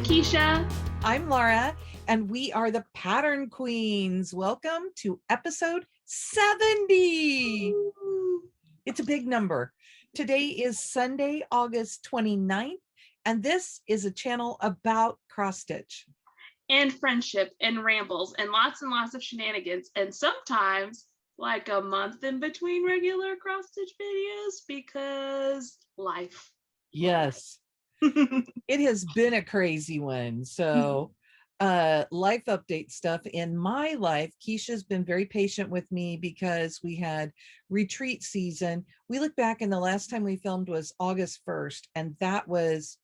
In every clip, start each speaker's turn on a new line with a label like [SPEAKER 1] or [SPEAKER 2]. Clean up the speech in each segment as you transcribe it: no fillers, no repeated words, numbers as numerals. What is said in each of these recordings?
[SPEAKER 1] Keisha.
[SPEAKER 2] I'm Laura, and we are the Pattern Queens. Welcome to episode 70. It's a big number. Today is Sunday, August 29th, and this is a channel about cross stitch.
[SPEAKER 1] And friendship and rambles and lots of shenanigans, and sometimes like a month in between regular cross stitch videos because life.
[SPEAKER 2] Yes. It has been a crazy one. So life update stuff in my life. Keisha's been very patient with me because we had retreat season. We look back and the last time we filmed was August 1st, and that was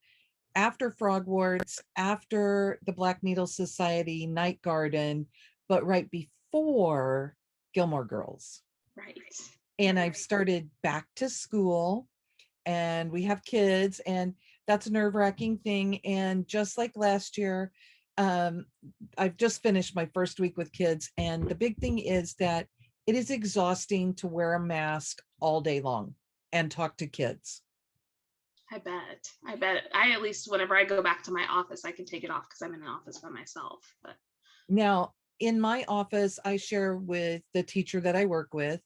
[SPEAKER 2] after Frogwarts, after the Black Needle Society Night Garden, but right before Gilmore Girls.
[SPEAKER 1] Right.
[SPEAKER 2] And I've started back to school, and we have kids, and that's a nerve-wracking thing. And just like last year, I've just finished my first week with kids, and the big thing is that it is exhausting to wear a mask all day long and talk to kids.
[SPEAKER 1] I bet. I at least whenever I go back to my office, I can take it off because I'm in an office by myself. But
[SPEAKER 2] now in my office, I share with the teacher that I work with,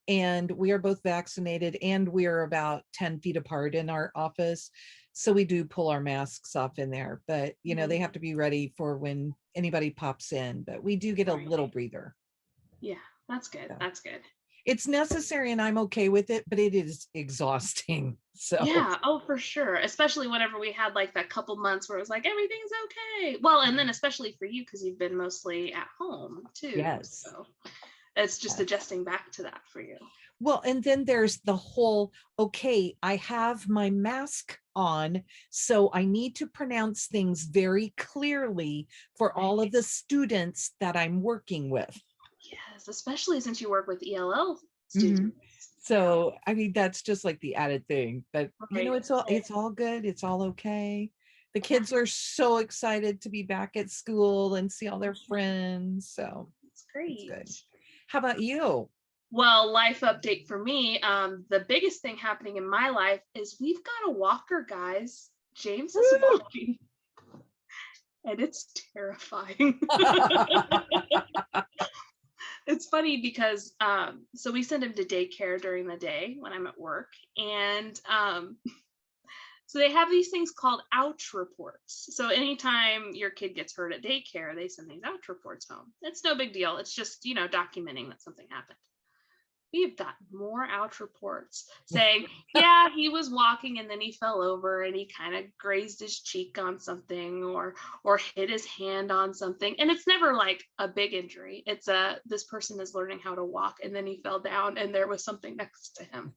[SPEAKER 2] and we are both vaccinated, and we are about 10 feet apart in our office. So we do pull our masks off in there, but you know, they have to be ready for when anybody pops in, but we do get a little breather.
[SPEAKER 1] Yeah, that's good.
[SPEAKER 2] So
[SPEAKER 1] that's good.
[SPEAKER 2] It's necessary and I'm okay with it, but it is exhausting. So
[SPEAKER 1] yeah, oh, for sure. Especially whenever we had like that couple months where it was like, everything's okay. Well, and then especially for you, because you've been mostly at home too.
[SPEAKER 2] Yes.
[SPEAKER 1] So it's just adjusting back to that for you.
[SPEAKER 2] Well, and then there's the whole, okay, I have my mask on, so I need to pronounce things very clearly for all of the students that I'm working with.
[SPEAKER 1] Yes, especially since you work with ELL students.
[SPEAKER 2] So, I mean, that's just like the added thing, but you know, it's all good. It's all okay. The kids are so excited to be back at school and see all their friends. So
[SPEAKER 1] it's great.
[SPEAKER 2] It's good. How about you?
[SPEAKER 1] Well, life update for me. The biggest thing happening in my life is we've got a walker, guys. James is walking, and it's terrifying. It's funny because so we send him to daycare during the day when I'm at work, and so they have these things called ouch reports. So anytime your kid gets hurt at daycare, they send these ouch reports home. It's no big deal. It's just, you know, documenting that something happened. We've got more ouch reports saying, yeah, he was walking and then he fell over and he kind of grazed his cheek on something or hit his hand on something. And it's never like a big injury. It's this person is learning how to walk and then he fell down and there was something next to him.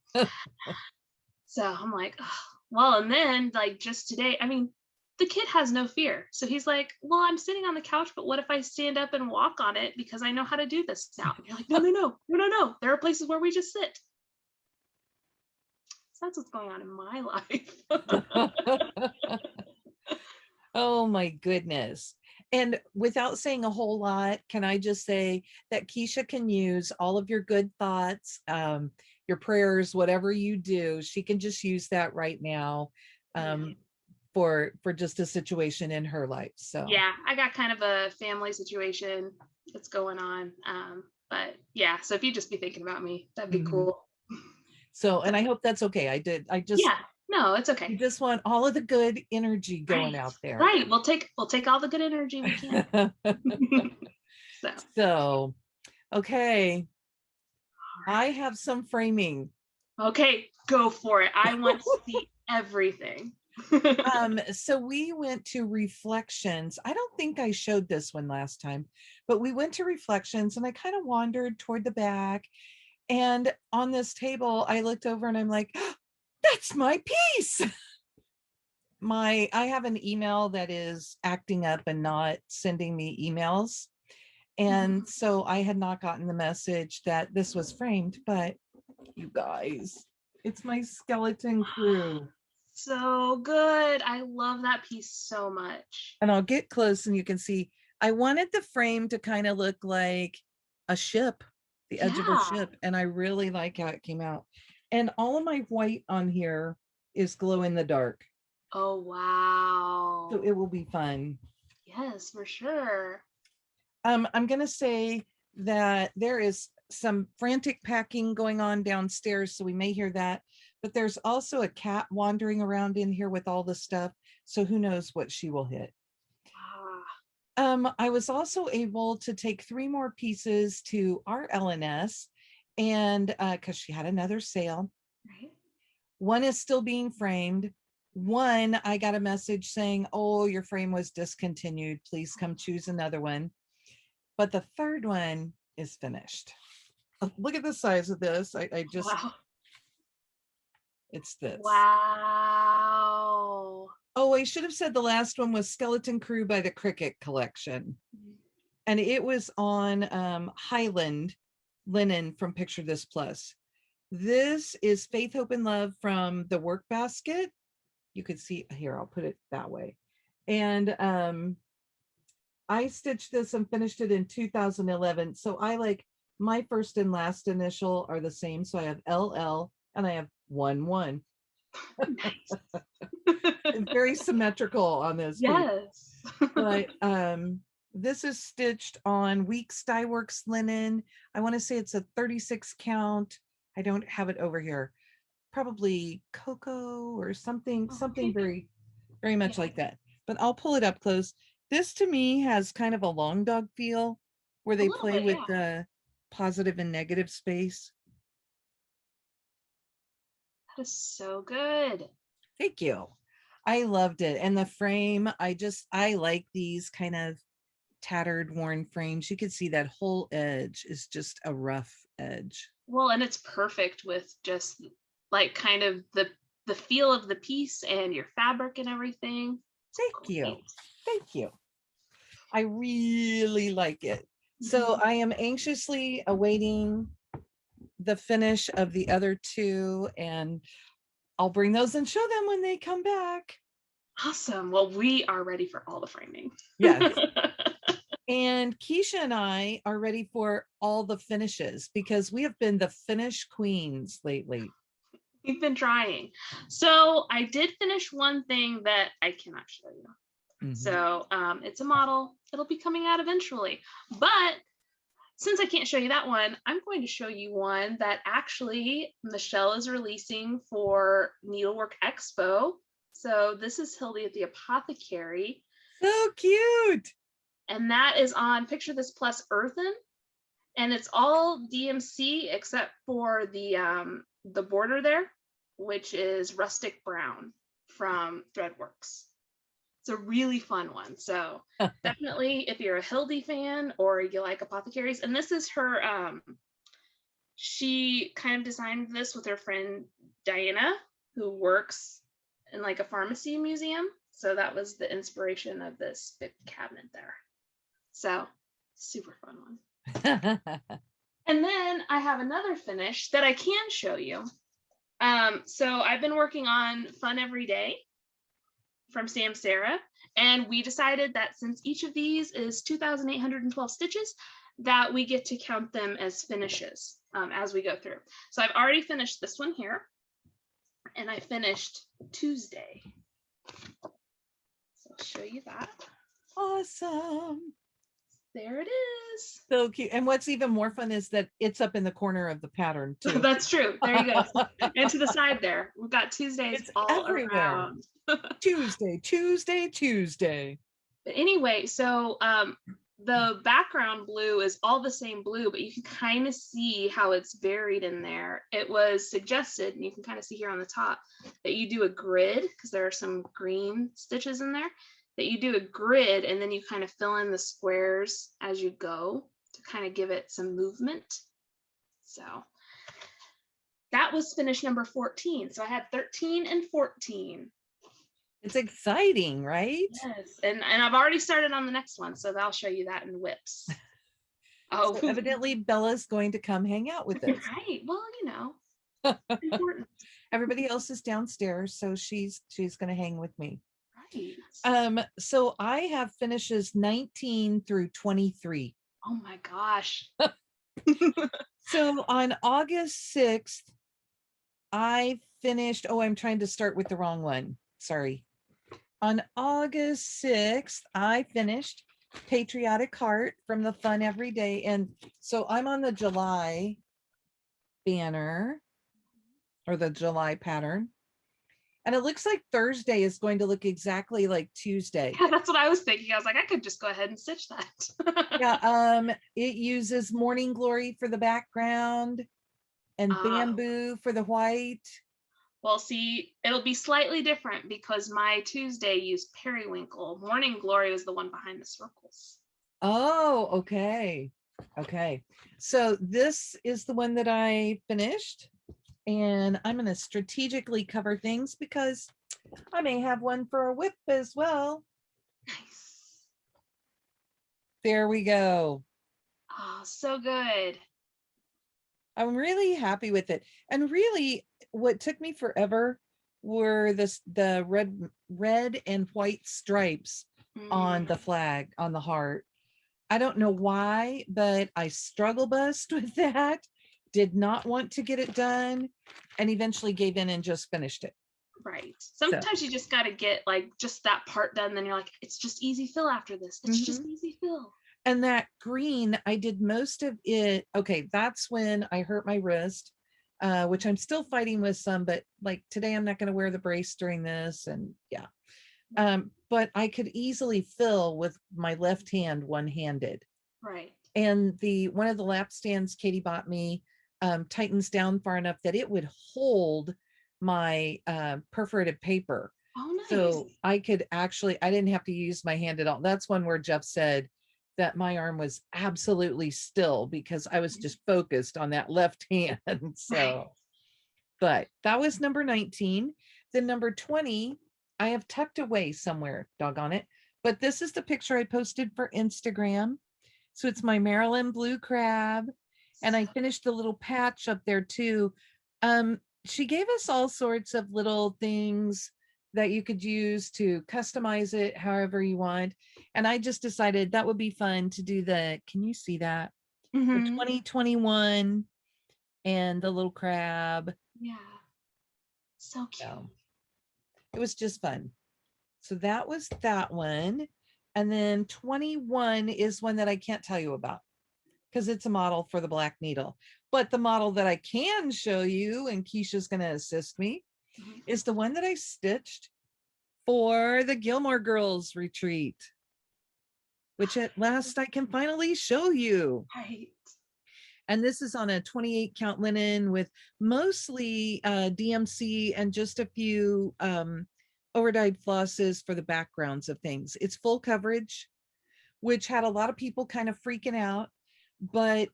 [SPEAKER 1] So I'm like, oh. Well, and then like just today, I mean, the kid has no fear. So he's like, well, I'm sitting on the couch, but what if I stand up and walk on it because I know how to do this now? And you're like, no. There are places where we just sit. So that's what's going on in my life.
[SPEAKER 2] Oh my goodness. And without saying a whole lot, can I just say that Keisha can use all of your good thoughts, your prayers, whatever you do, she can just use that right now. For just a situation in her life. So
[SPEAKER 1] yeah, I got kind of a family situation that's going on, but yeah, so if you just be thinking about me, that'd be cool.
[SPEAKER 2] So, and I hope that's okay.
[SPEAKER 1] No, it's okay.
[SPEAKER 2] You just want all of the good energy going out there,
[SPEAKER 1] right? We'll take all the good energy we can.
[SPEAKER 2] so okay, I have some framing.
[SPEAKER 1] Okay, go for it. I want to see everything.
[SPEAKER 2] So we went to Reflections. I don't think I showed this one last time, but we went to Reflections and I kind of wandered toward the back, and on this table I looked over and I'm like, oh, that's my piece. I have an email that is acting up and not sending me emails, and so I had not gotten the message that this was framed, but you guys, it's my skeleton crew.
[SPEAKER 1] So good. I love that piece so much.
[SPEAKER 2] And I'll get close and you can see, I wanted the frame to kind of look like a ship, the edge of a ship. And I really like how it came out. And all of my white on here is glow in the dark.
[SPEAKER 1] Oh, wow.
[SPEAKER 2] So it will be fun.
[SPEAKER 1] Yes, for sure.
[SPEAKER 2] I'm going to say that there is some frantic packing going on downstairs, so we may hear that. But there's also a cat wandering around in here with all the stuff. So who knows what she will hit. I was also able to take 3 more pieces to our LNS, and because she had another sale.
[SPEAKER 1] Right.
[SPEAKER 2] One is still being framed. One, I got a message saying, oh, your frame was discontinued. Please come choose another one. But the third one is finished. Oh, look at the size of this. I just,
[SPEAKER 1] Wow.
[SPEAKER 2] it's this.
[SPEAKER 1] Wow.
[SPEAKER 2] Oh, I should have said the last one was Skeleton Crew by the Cricket Collection. And it was on Highland linen from Picture This Plus. This is Faith, Hope, and Love from the Work Basket. You could see here, I'll put it that way. And I stitched this and finished it in 2011. So I like my first and last initial are the same. So I have LL and I have 11. Very symmetrical on this piece.
[SPEAKER 1] Yes.
[SPEAKER 2] But this is stitched on Weeks Dye Works linen. I want to say it's a 36 count. I don't have it over here. Probably cocoa or something, something very, very much like that. But I'll pull it up close. This to me has kind of a long dog feel where they play with the positive and negative space.
[SPEAKER 1] That is so good.
[SPEAKER 2] Thank you. I loved it. And the frame, I like these kind of tattered, worn frames. You can see that whole edge is just a rough edge.
[SPEAKER 1] Well, and it's perfect with just like kind of the feel of the piece and your fabric and everything.
[SPEAKER 2] Thank you. Thank you. I really like it. So I am anxiously awaiting the finish of the other 2, and I'll bring those and show them when they come back.
[SPEAKER 1] Awesome. Well, we are ready for all the framing.
[SPEAKER 2] Yes. And Keisha and I are ready for all the finishes because we have been the finish queens lately.
[SPEAKER 1] We've been trying. So I did finish one thing that I cannot show you. So it's a model. It'll be coming out eventually. But since I can't show you that one, I'm going to show you one that actually Michelle is releasing for Needlework Expo. So this is Hildy at the Apothecary.
[SPEAKER 2] So cute.
[SPEAKER 1] And that is on Picture This Plus Earthen. And it's all DMC except for the border there, which is rustic brown from Threadworks. It's a really fun one. So definitely if you're a Hildy fan or you like apothecaries, and this is her, she kind of designed this with her friend Diana, who works in like a pharmacy museum. So that was the inspiration of this big cabinet there. So super fun one. And then I have another finish that I can show you. So I've been working on Fun Every Day from SamSarah, and we decided that since each of these is 2,812 stitches, that we get to count them as finishes as we go through. So I've already finished this one here, and I finished Tuesday. So I'll show you that.
[SPEAKER 2] Awesome.
[SPEAKER 1] There it is.
[SPEAKER 2] So cute. And what's even more fun is that it's up in the corner of the pattern too.
[SPEAKER 1] That's true. There you go. And to the side there, we've got Tuesdays
[SPEAKER 2] it's
[SPEAKER 1] all
[SPEAKER 2] everywhere.
[SPEAKER 1] around.
[SPEAKER 2] Tuesday, Tuesday, Tuesday.
[SPEAKER 1] But anyway, so the background blue is all the same blue, but you can kind of see how it's buried in there. It was suggested, and you can kind of see here on the top, that you do a grid, because there are some green stitches in there, that you do a grid and then you kind of fill in the squares as you go to kind of give it some movement. So that was finish number 14. So I had 13 and 14.
[SPEAKER 2] It's exciting, right?
[SPEAKER 1] Yes, and I've already started on the next one, so I'll show you that in whips. Oh,
[SPEAKER 2] so evidently Bella's going to come hang out with us.
[SPEAKER 1] Right. Well, you know, important.
[SPEAKER 2] Everybody else is downstairs, so she's going to hang with me.
[SPEAKER 1] Right.
[SPEAKER 2] So I have finishes 19 through 23.
[SPEAKER 1] Oh my gosh.
[SPEAKER 2] So on August 6th, I finished, I'm trying to start with the wrong one. Sorry. On August 6th, I finished Patriotic Heart from the Fun Every Day. And so I'm on the July banner or the July pattern. And it looks like Thursday is going to look exactly like Tuesday.
[SPEAKER 1] Yeah, that's what I was thinking. I was like, I could just go ahead and stitch that.
[SPEAKER 2] Yeah, it uses Morning Glory for the background and bamboo for the white.
[SPEAKER 1] Well, see, it'll be slightly different because my Tuesday used periwinkle. Morning Glory was the one behind the circles.
[SPEAKER 2] Oh, okay. Okay. So this is the one that I finished, and I'm going to strategically cover things because I may have one for a whip as well.
[SPEAKER 1] Nice.
[SPEAKER 2] There we go.
[SPEAKER 1] Oh, so good.
[SPEAKER 2] I'm really happy with it. And really what took me forever were the red and white stripes on the flag, on the heart. I don't know why, but I struggle bust with that. Did not want to get it done and eventually gave in and just finished it.
[SPEAKER 1] Right. Sometimes you just got to get like just that part done. Then you're like, it's just easy fill after this. It's just easy fill.
[SPEAKER 2] And that green, I did most of it. Okay, that's when I hurt my wrist, which I'm still fighting with some, but like today I'm not going to wear the brace during this. And yeah. But I could easily fill with my left hand one-handed.
[SPEAKER 1] Right.
[SPEAKER 2] And one of the lap stands Katie bought me tightens down far enough that it would hold my perforated paper.
[SPEAKER 1] Oh, nice.
[SPEAKER 2] So I didn't have to use my hand at all. That's one where Jeff said that my arm was absolutely still because I was just focused on that left hand. So, right. But that was number 19. Then number 20, I have tucked away somewhere, doggone it. But this is the picture I posted for Instagram. So it's my Maryland blue crab. And I finished the little patch up there too. She gave us all sorts of little things that you could use to customize it however you want. And I just decided that would be fun to do can you see that? The 2021 and the little crab.
[SPEAKER 1] Yeah. So cute.
[SPEAKER 2] So it was just fun. So that was that one. And then 21 is one that I can't tell you about because it's a model for the black needle. But the model that I can show you, and Keisha's going to assist me, is the one that I stitched for the Gilmore Girls retreat, which at last I can finally show you.
[SPEAKER 1] Right.
[SPEAKER 2] And this is on a 28 count linen with mostly DMC and just a few overdyed flosses for the backgrounds of things. It's full coverage, which had a lot of people kind of freaking out, but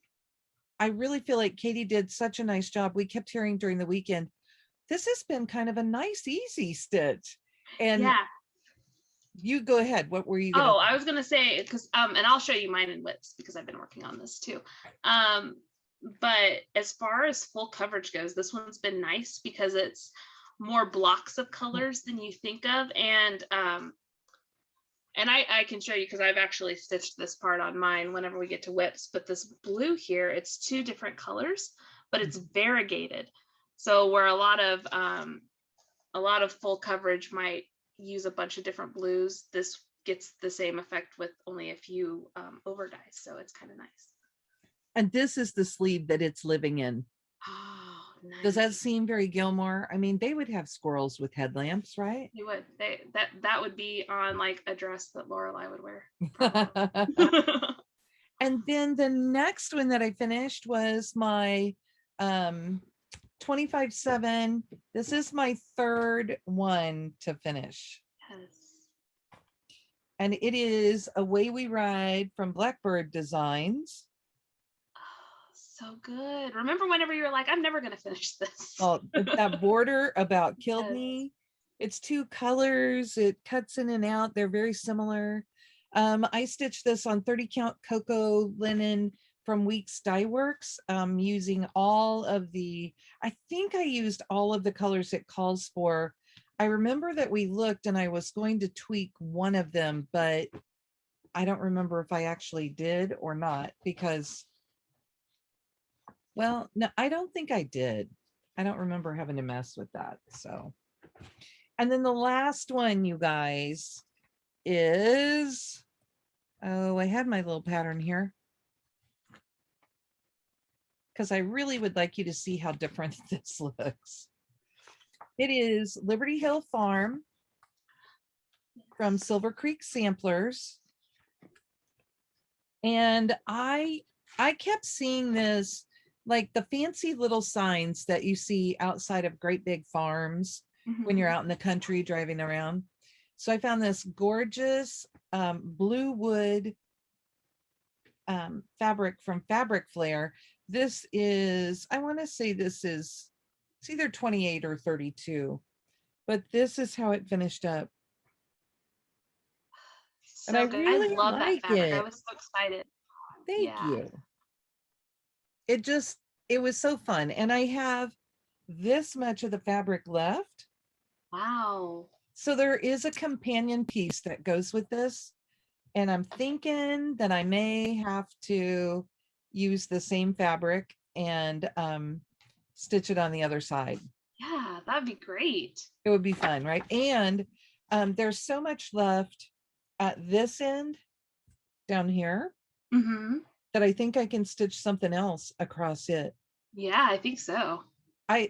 [SPEAKER 2] I really feel like Katie did such a nice job. We kept hearing during the weekend, this has been kind of a nice, easy stitch. And yeah, you go ahead. What were you gonna
[SPEAKER 1] I was gonna say, because and I'll show you mine in widths because I've been working on this too. But as far as full coverage goes, this one's been nice because it's more blocks of colors than you think of. And I can show you because I've actually stitched this part on mine whenever we get to whips. But this blue here, it's 2 different colors, but it's variegated. So where a lot of full coverage might use a bunch of different blues, this gets the same effect with only a few over dyes. So it's kind of nice.
[SPEAKER 2] And this is the sleeve that it's living in.
[SPEAKER 1] Oh, nice.
[SPEAKER 2] Does that seem very Gilmore? I mean, they would have squirrels with headlamps, right?
[SPEAKER 1] They would. That would be on like a dress that Lorelai would wear.
[SPEAKER 2] And then the next one that I finished was my 25/7. This is my third one to finish.
[SPEAKER 1] Yes.
[SPEAKER 2] And it is Away We Ride from Blackbird Designs.
[SPEAKER 1] So good. Remember whenever you were like, I'm never going to finish this.
[SPEAKER 2] Oh, that border about killed me. It's 2 colors. It cuts in and out. They're very similar. I stitched this on 30 count cocoa linen from Weeks Dye Works, using all of I think I used all of the colors it calls for. I remember that we looked and I was going to tweak one of them, but I don't remember if I actually did or not because, well, no, I don't think I did. I don't remember having to mess with that. So And then the last one, you guys, is, oh, I had my little pattern here, because I really would like you to see how different this looks. It is Liberty Hill Farm from Silver Creek Samplers. And I kept seeing this, like the fancy little signs that you see outside of great big farms when you're out in the country driving around. So I found this gorgeous blue wood fabric from Fabric Flair. This is, I want to say this is, it's either 28 or 32, but this is how it finished up.
[SPEAKER 1] So
[SPEAKER 2] and I
[SPEAKER 1] good.
[SPEAKER 2] really
[SPEAKER 1] I love that
[SPEAKER 2] like
[SPEAKER 1] fabric. I
[SPEAKER 2] it.
[SPEAKER 1] was so excited.
[SPEAKER 2] Thank you. It was so fun. And I have this much of the fabric left.
[SPEAKER 1] Wow.
[SPEAKER 2] So there is a companion piece that goes with this. And I'm thinking that I may have to use the same fabric and stitch it on the other side.
[SPEAKER 1] Yeah, that'd be great.
[SPEAKER 2] It would be fun, right? And there's so much left at this end down here that I think I can stitch something else across it.
[SPEAKER 1] Yeah, I think so.
[SPEAKER 2] I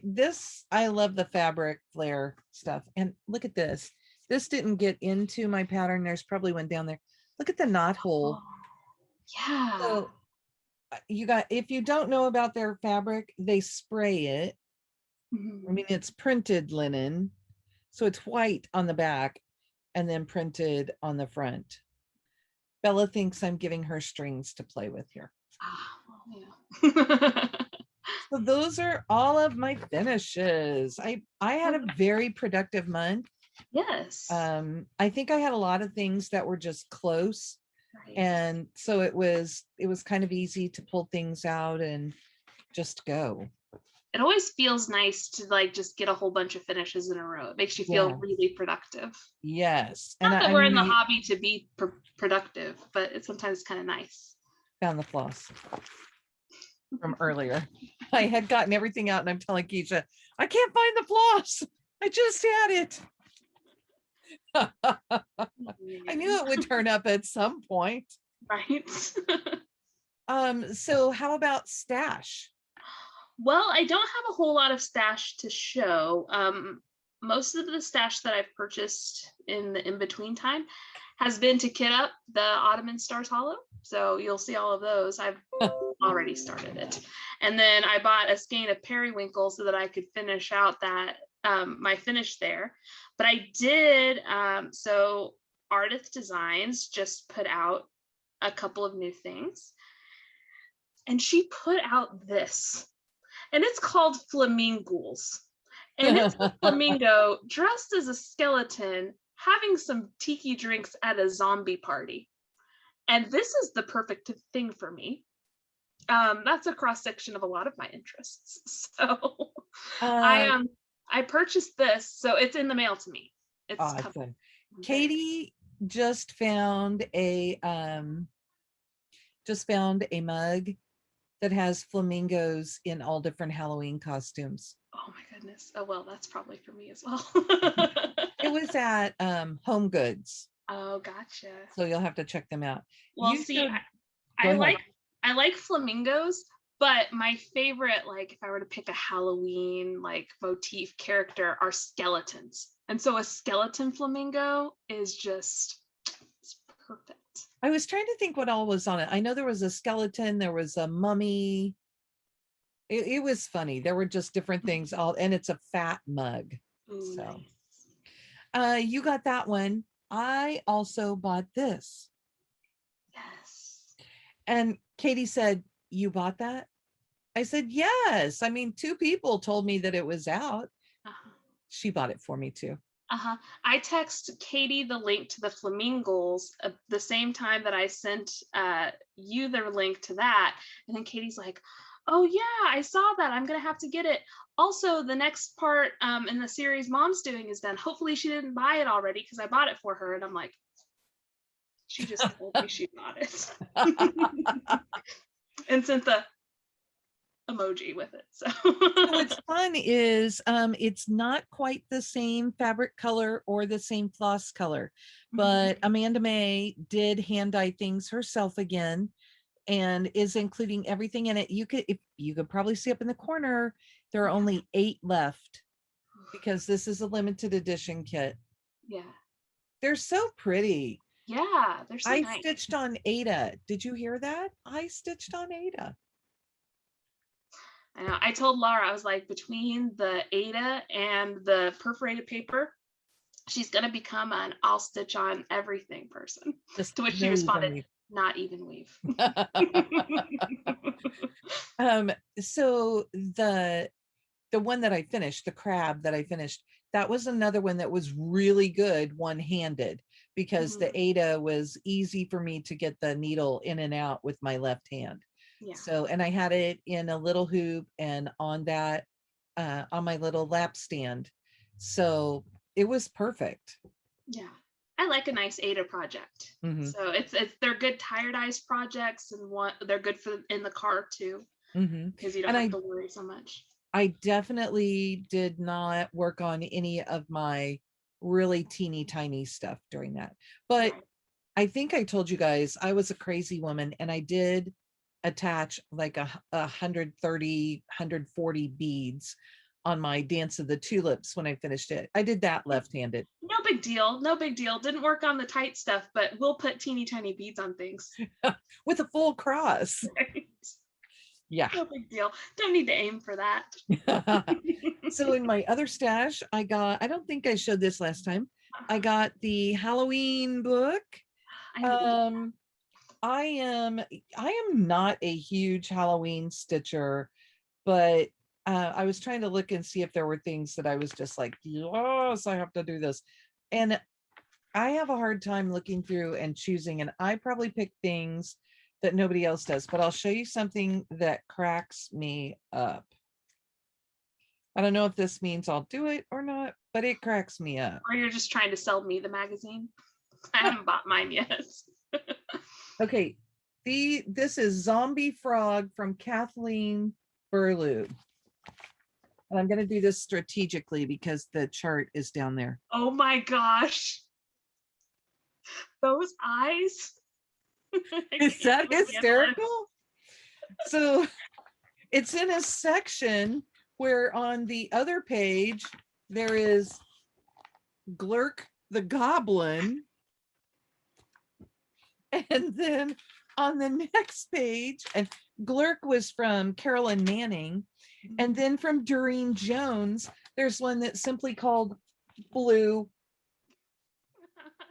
[SPEAKER 2] love the Fabric Flair stuff. And look at this. This didn't get into my pattern. There's probably one down there. Look at the knot hole.
[SPEAKER 1] Oh, yeah.
[SPEAKER 2] So if you don't know about their fabric, they spray it. I mean, it's printed linen, so it's white on the back and then printed on the front. Bella thinks I'm giving her strings to play with here.
[SPEAKER 1] Yeah.
[SPEAKER 2] So those are all of my finishes. I had a very productive month.
[SPEAKER 1] Yes.
[SPEAKER 2] I think I had a lot of things that were just close. Right. And so it was kind of easy to pull things out and just go.
[SPEAKER 1] It always feels nice to like just get a whole bunch of finishes in a row. It makes you feel really productive.
[SPEAKER 2] Yes.
[SPEAKER 1] Not that we're in the hobby to be productive, but it's sometimes kind of nice.
[SPEAKER 2] Found the floss from earlier. I had gotten everything out and I'm telling Keisha, I can't find the floss. I just had it. I knew it would turn up at some point.
[SPEAKER 1] Right.
[SPEAKER 2] So how about stash?
[SPEAKER 1] Well, I don't have a whole lot of stash to show. Most of the stash that I've purchased in the in-between time has been to kit up the Ottoman Stars Hollow. So you'll see all of those. I've already started it. And then I bought a skein of periwinkle so that I could finish out that my finish there. But I did, so Ardith Designs just put out a couple of new things. And she put out this. And it's called Flamingos. And it's a flamingo dressed as a skeleton having some tiki drinks at a zombie party. And this is the perfect thing for me. That's a cross section of a lot of my interests. So I purchased this, so it's in the mail to me. It's
[SPEAKER 2] awesome. Katie just found a mug that has flamingos in all different Halloween costumes.
[SPEAKER 1] Oh my goodness. Oh well, that's probably for me as well.
[SPEAKER 2] It was at Home Goods.
[SPEAKER 1] Oh, gotcha.
[SPEAKER 2] So you'll have to check them out.
[SPEAKER 1] Well, I like flamingos, but my favorite, like if I were to pick a Halloween like motif character, are skeletons. And so a skeleton flamingo is just, it's perfect.
[SPEAKER 2] I was trying to think what all was on it. I know there was a skeleton, there was a mummy. It was funny. There were just different things and it's a fat mug.
[SPEAKER 1] Ooh,
[SPEAKER 2] so
[SPEAKER 1] nice.
[SPEAKER 2] You got that one. I also bought this.
[SPEAKER 1] Yes.
[SPEAKER 2] And Katie said, you bought that? I said, yes. I mean, 2 people told me that it was out. She bought it for me too.
[SPEAKER 1] I text Katie the link to the flamingos at the same time that I sent you the link to that. And then Katie's like, oh yeah, I saw that. I'm going to have to get it. Also, the next part in the series Mom's doing is done. Hopefully she didn't buy it already because I bought it for her. And I'm like, she just told me she bought it. And sent the emoji with it. So
[SPEAKER 2] So what's fun is it's not quite the same fabric color or the same floss color, but Amanda May did hand dye things herself again and is including everything in it. You could probably see up in the corner, there are only 8 left because this is a limited edition kit.
[SPEAKER 1] Yeah.
[SPEAKER 2] They're so pretty.
[SPEAKER 1] Yeah, they're so
[SPEAKER 2] I
[SPEAKER 1] nice.
[SPEAKER 2] stitched on Ada. Did you hear that? I stitched on Ada.
[SPEAKER 1] I know. I told Laura, I was like, between the Ada and the perforated paper, she's gonna become an I'll stitch on everything person.
[SPEAKER 2] Just
[SPEAKER 1] To which she
[SPEAKER 2] no
[SPEAKER 1] responded,
[SPEAKER 2] even
[SPEAKER 1] not even weave.
[SPEAKER 2] So the one that I finished, the crab that I finished, that was another one that was really good one-handed because the Ada was easy for me to get the needle in and out with my left hand.
[SPEAKER 1] Yeah.
[SPEAKER 2] So, and I had it in a little hoop and on that, on my little lap stand. So it was perfect.
[SPEAKER 1] Yeah. I like a nice Ada project. So it's they're good tired eyes projects, and they're good for in the car too, because you don't have to worry so much.
[SPEAKER 2] I definitely did not work on any of my really teeny tiny stuff during that. But I think I told you guys I was a crazy woman and I did attach like 130, 140 beads on my Dance of the Tulips when I finished it. I did that left-handed.
[SPEAKER 1] No big deal. No big deal. Didn't work on the tight stuff, but we'll put teeny tiny beads on things.
[SPEAKER 2] With a full cross.
[SPEAKER 1] Right?
[SPEAKER 2] Yeah.
[SPEAKER 1] No big deal. Don't need to aim for that.
[SPEAKER 2] So in my other stash, I don't think I showed this last time. I got the Halloween book. I am not a huge Halloween stitcher, but I was trying to look and see if there were things that I was just like, yes, I have to do this. And I have a hard time looking through and choosing, and I probably pick things that nobody else does, but I'll show you something that cracks me up. I don't know if this means I'll do it or not, but it cracks me up.
[SPEAKER 1] Or you're just trying to sell me the magazine. I haven't bought mine yet.
[SPEAKER 2] Okay, this is Zombie Frog from Kathleen Burlew. And I'm going to do this strategically because the chart is down there.
[SPEAKER 1] Oh my gosh. Those eyes.
[SPEAKER 2] Is that hysterical? So it's in a section where on the other page, there is Glurk the Goblin. And then on the next page, and Glurk was from Carolyn Manning. And then from Doreen Jones, there's one that's simply called Blue.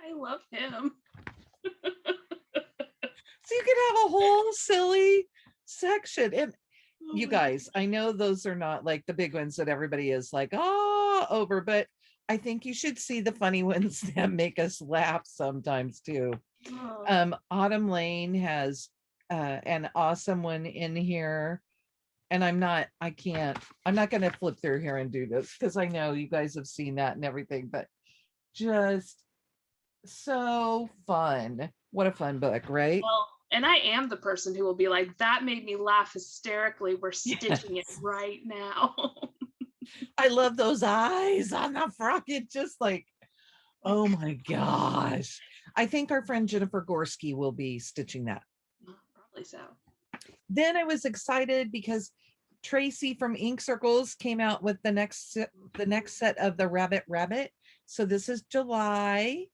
[SPEAKER 1] I love him.
[SPEAKER 2] So you could have a whole silly section. And you guys, I know those are not like the big ones that everybody is like, oh, over, but I think you should see the funny ones that make us laugh sometimes too. Autumn Lane has an awesome one in here. And I'm not going to flip through here and do this because I know you guys have seen that and everything, but just so fun. What a fun book, right?
[SPEAKER 1] Well, and I am the person who will be like, that made me laugh hysterically. We're stitching it right now.
[SPEAKER 2] I love those eyes on the front. It just like, oh my gosh. I think our friend Jennifer Gorski will be stitching that.
[SPEAKER 1] Probably so.
[SPEAKER 2] Then I was excited because Tracy from Ink Circles came out with the next set of the Rabbit. So this is July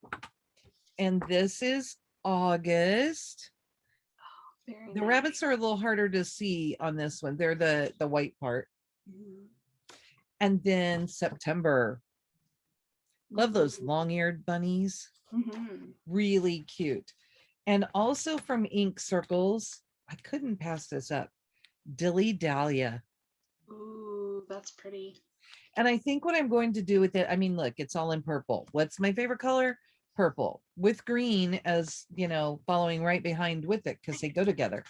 [SPEAKER 2] and this is August. Oh, the nice. Rabbits are a little harder to see on this one. They're the white part. And then September. Love those long-eared bunnies. Really cute. And also from Ink Circles, I couldn't pass this up. Dilly Dahlia.
[SPEAKER 1] Ooh, that's pretty.
[SPEAKER 2] And I think what I'm going to do with it, I mean, look, it's all in purple. What's my favorite color? Purple, with green as, you know, following right behind with it because they go together.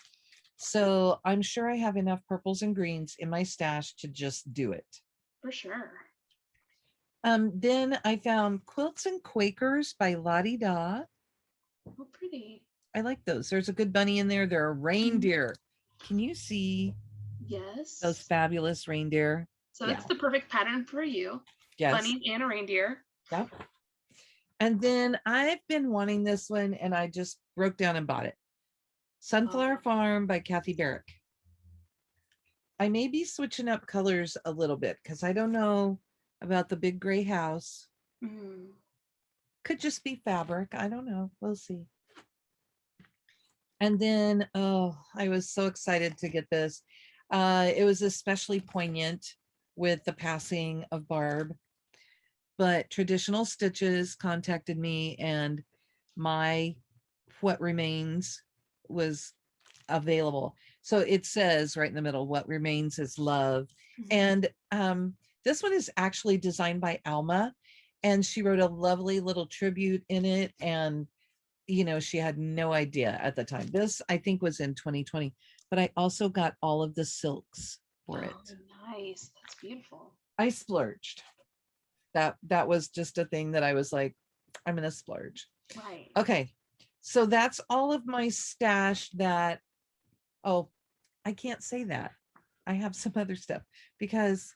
[SPEAKER 2] So I'm sure I have enough purples and greens in my stash to just do it.
[SPEAKER 1] For sure.
[SPEAKER 2] Then I found Quilts and Quakers by Lottie Da.
[SPEAKER 1] Oh, pretty.
[SPEAKER 2] I like those. There's a good bunny in there. There are reindeer. Can you see?
[SPEAKER 1] Yes.
[SPEAKER 2] Those fabulous reindeer.
[SPEAKER 1] So
[SPEAKER 2] Yeah.
[SPEAKER 1] it's the perfect pattern for you.
[SPEAKER 2] Yes.
[SPEAKER 1] Bunnies and a reindeer.
[SPEAKER 2] Yep. And then I've been wanting this one and I just broke down and bought it. Sunflower Farm by Kathy Barrick. I may be switching up colors a little bit because I don't know about the big gray house. Could just be fabric. I don't know. We'll see. And then, oh, I was so excited to get this. It was especially poignant with the passing of Barb. But Traditional Stitches contacted me and my What Remains was available. So it says right in the middle, what remains is love. And this one is actually designed by Alma, and she wrote a lovely little tribute in it. And, you know, she had no idea at the time. This, I think, was in 2020, but I also got all of the silks for it.
[SPEAKER 1] Nice. That's beautiful.
[SPEAKER 2] I splurged. That was just a thing that I was like, I'm gonna splurge.
[SPEAKER 1] Right.
[SPEAKER 2] Okay. So that's all of my stash that, oh, I can't say that. I have some other stuff because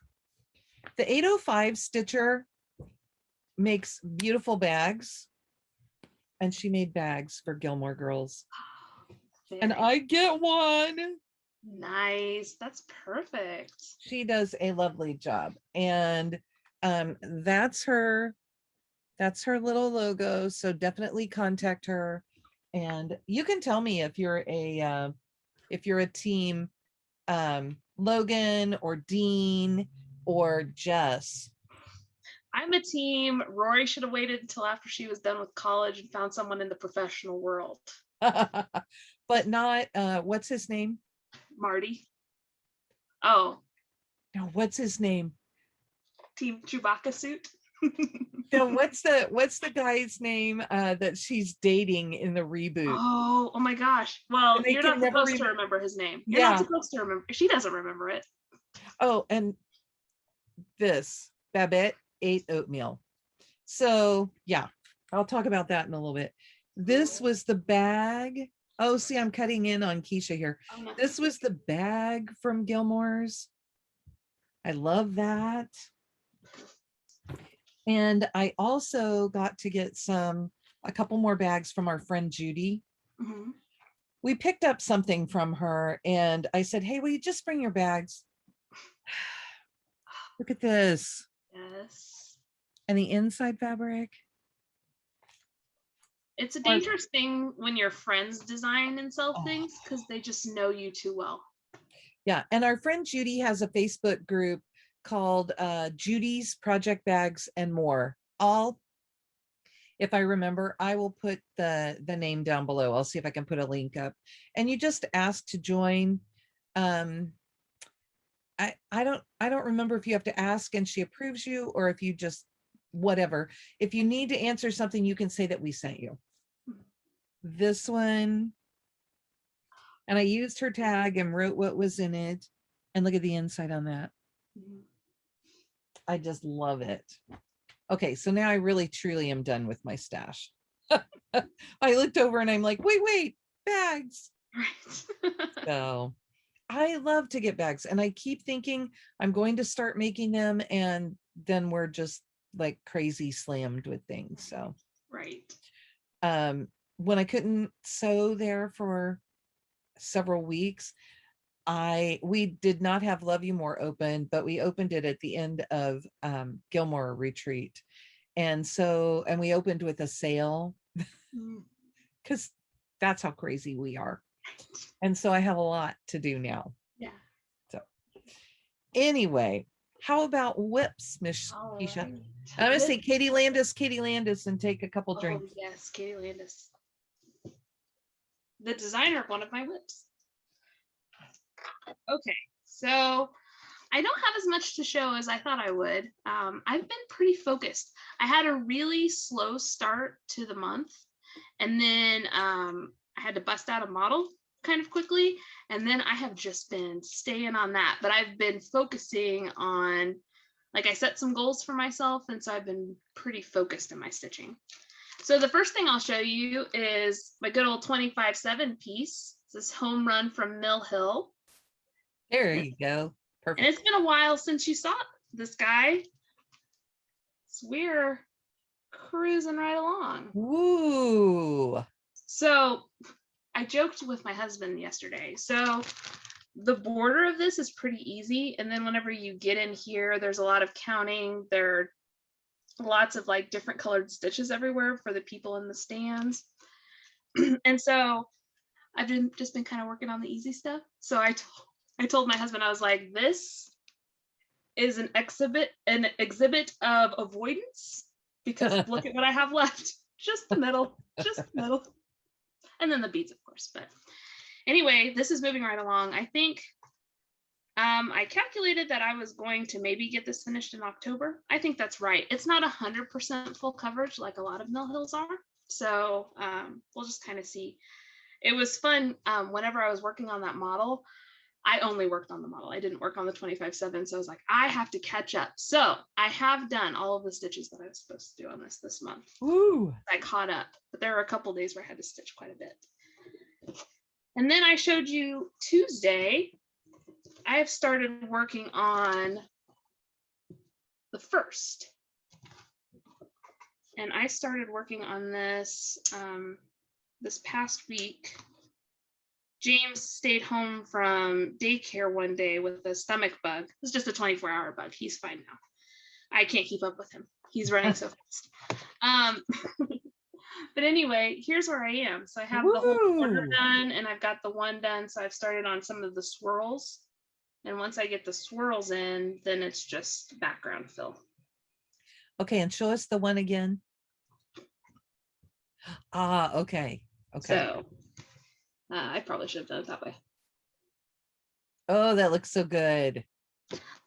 [SPEAKER 2] the 805 stitcher makes beautiful bags, and she made bags for Gilmore Girls. And I get one.
[SPEAKER 1] Nice. That's perfect.
[SPEAKER 2] She does a lovely job. And that's her little logo. So definitely contact her. And you can tell me if you're a team Logan or Dean or Jess.
[SPEAKER 1] I'm a team Rory should have waited until after she was done with college and found someone in the professional world.
[SPEAKER 2] But not what's his name?
[SPEAKER 1] Marty. Oh.
[SPEAKER 2] No, what's his name?
[SPEAKER 1] Team Chewbacca suit.
[SPEAKER 2] No, what's the guy's name that she's dating in the reboot?
[SPEAKER 1] Oh my gosh. Well, you're not supposed to remember his name. You're not supposed to remember. She doesn't remember it. Oh,
[SPEAKER 2] and this Babette ate oatmeal. So yeah, I'll talk about that in a little bit. This was the bag. Oh, see, I'm cutting in on Keisha here. Oh, no. This was the bag from Gilmore's. I love that. And I also got to get a couple more bags from our friend Judy. We picked up something from her and I said, hey, will you just bring your bags? Look at this.
[SPEAKER 1] Yes.
[SPEAKER 2] And the inside fabric.
[SPEAKER 1] It's a dangerous thing when your friends design and sell things because they just know you too well.
[SPEAKER 2] Yeah. And our friend Judy has a Facebook group called Judy's Project Bags and More. If I remember, I will put the name down below. I'll see if I can put a link up. And you just ask to join. I don't remember if you have to ask and she approves you or if you just whatever. If you need to answer something, you can say that we sent you. This one. And I used her tag and wrote what was in it. And look at the inside on that. I just love it. Okay, so now I really truly am done with my stash. I looked over and I'm like, wait, bags. Right. So I love to get bags and I keep thinking I'm going to start making them and then we're just like crazy slammed with things. So
[SPEAKER 1] right.
[SPEAKER 2] When I couldn't sew there for several weeks, we did not have Love You More open, but we opened it at the end of Gilmore Retreat. And we opened with a sale because that's how crazy we are. And so I have a lot to do now. Yeah. So anyway, how about whips, Miss Keisha? Right. I'm gonna say Katie Landis and take a couple drinks.
[SPEAKER 1] Yes, Katie Landis. The designer of one of my whips. Okay, so I don't have as much to show as I thought I would. I've been pretty focused. I had a really slow start to the month, and then I had to bust out a model kind of quickly, and then I have just been staying on that. But I've been focusing on, like, I set some goals for myself, and so I've been pretty focused in my stitching. So the first thing I'll show you is my good old 25/7 piece. This home run from Mill Hill.
[SPEAKER 2] There you go.
[SPEAKER 1] And
[SPEAKER 2] Perfect.
[SPEAKER 1] it's been a while since you saw this guy. So we're cruising right along.
[SPEAKER 2] Woo.
[SPEAKER 1] So I joked with my husband yesterday. So the border of this is pretty easy. And then whenever you get in here, there's a lot of counting. There are lots of like different colored stitches everywhere for the people in the stands. And so I've just been kind of working on the easy stuff. So I told my husband, I was like, this is an exhibit of avoidance, because look at what I have left. Just the middle, and then the beads, of course. But anyway, this is moving right along. I think I calculated that I was going to maybe get this finished in October. I think that's right. It's not 100% full coverage like a lot of mill hills are. So we'll just kind of see. It was fun. Whenever I was working on that model, I only worked on the model. I didn't work on the 25/7. So I was like, I have to catch up. So I have done all of the stitches that I was supposed to do on this month.
[SPEAKER 2] Woo.
[SPEAKER 1] I caught up, but there were a couple days where I had to stitch quite a bit. And then I showed you Tuesday, I have started working on the first. And I started working on this this past week. James stayed home from daycare one day with a stomach bug. It's just a 24-hour bug. He's fine now. I can't keep up with him. He's running so fast. But anyway, here's where I am. So I have the whole border done, and I've got the one done. So I've started on some of the swirls. And once I get the swirls in, then it's just background fill.
[SPEAKER 2] Okay, and show us the one again. Ah, okay. Okay.
[SPEAKER 1] So I probably should have done it that way.
[SPEAKER 2] Oh, that looks so good.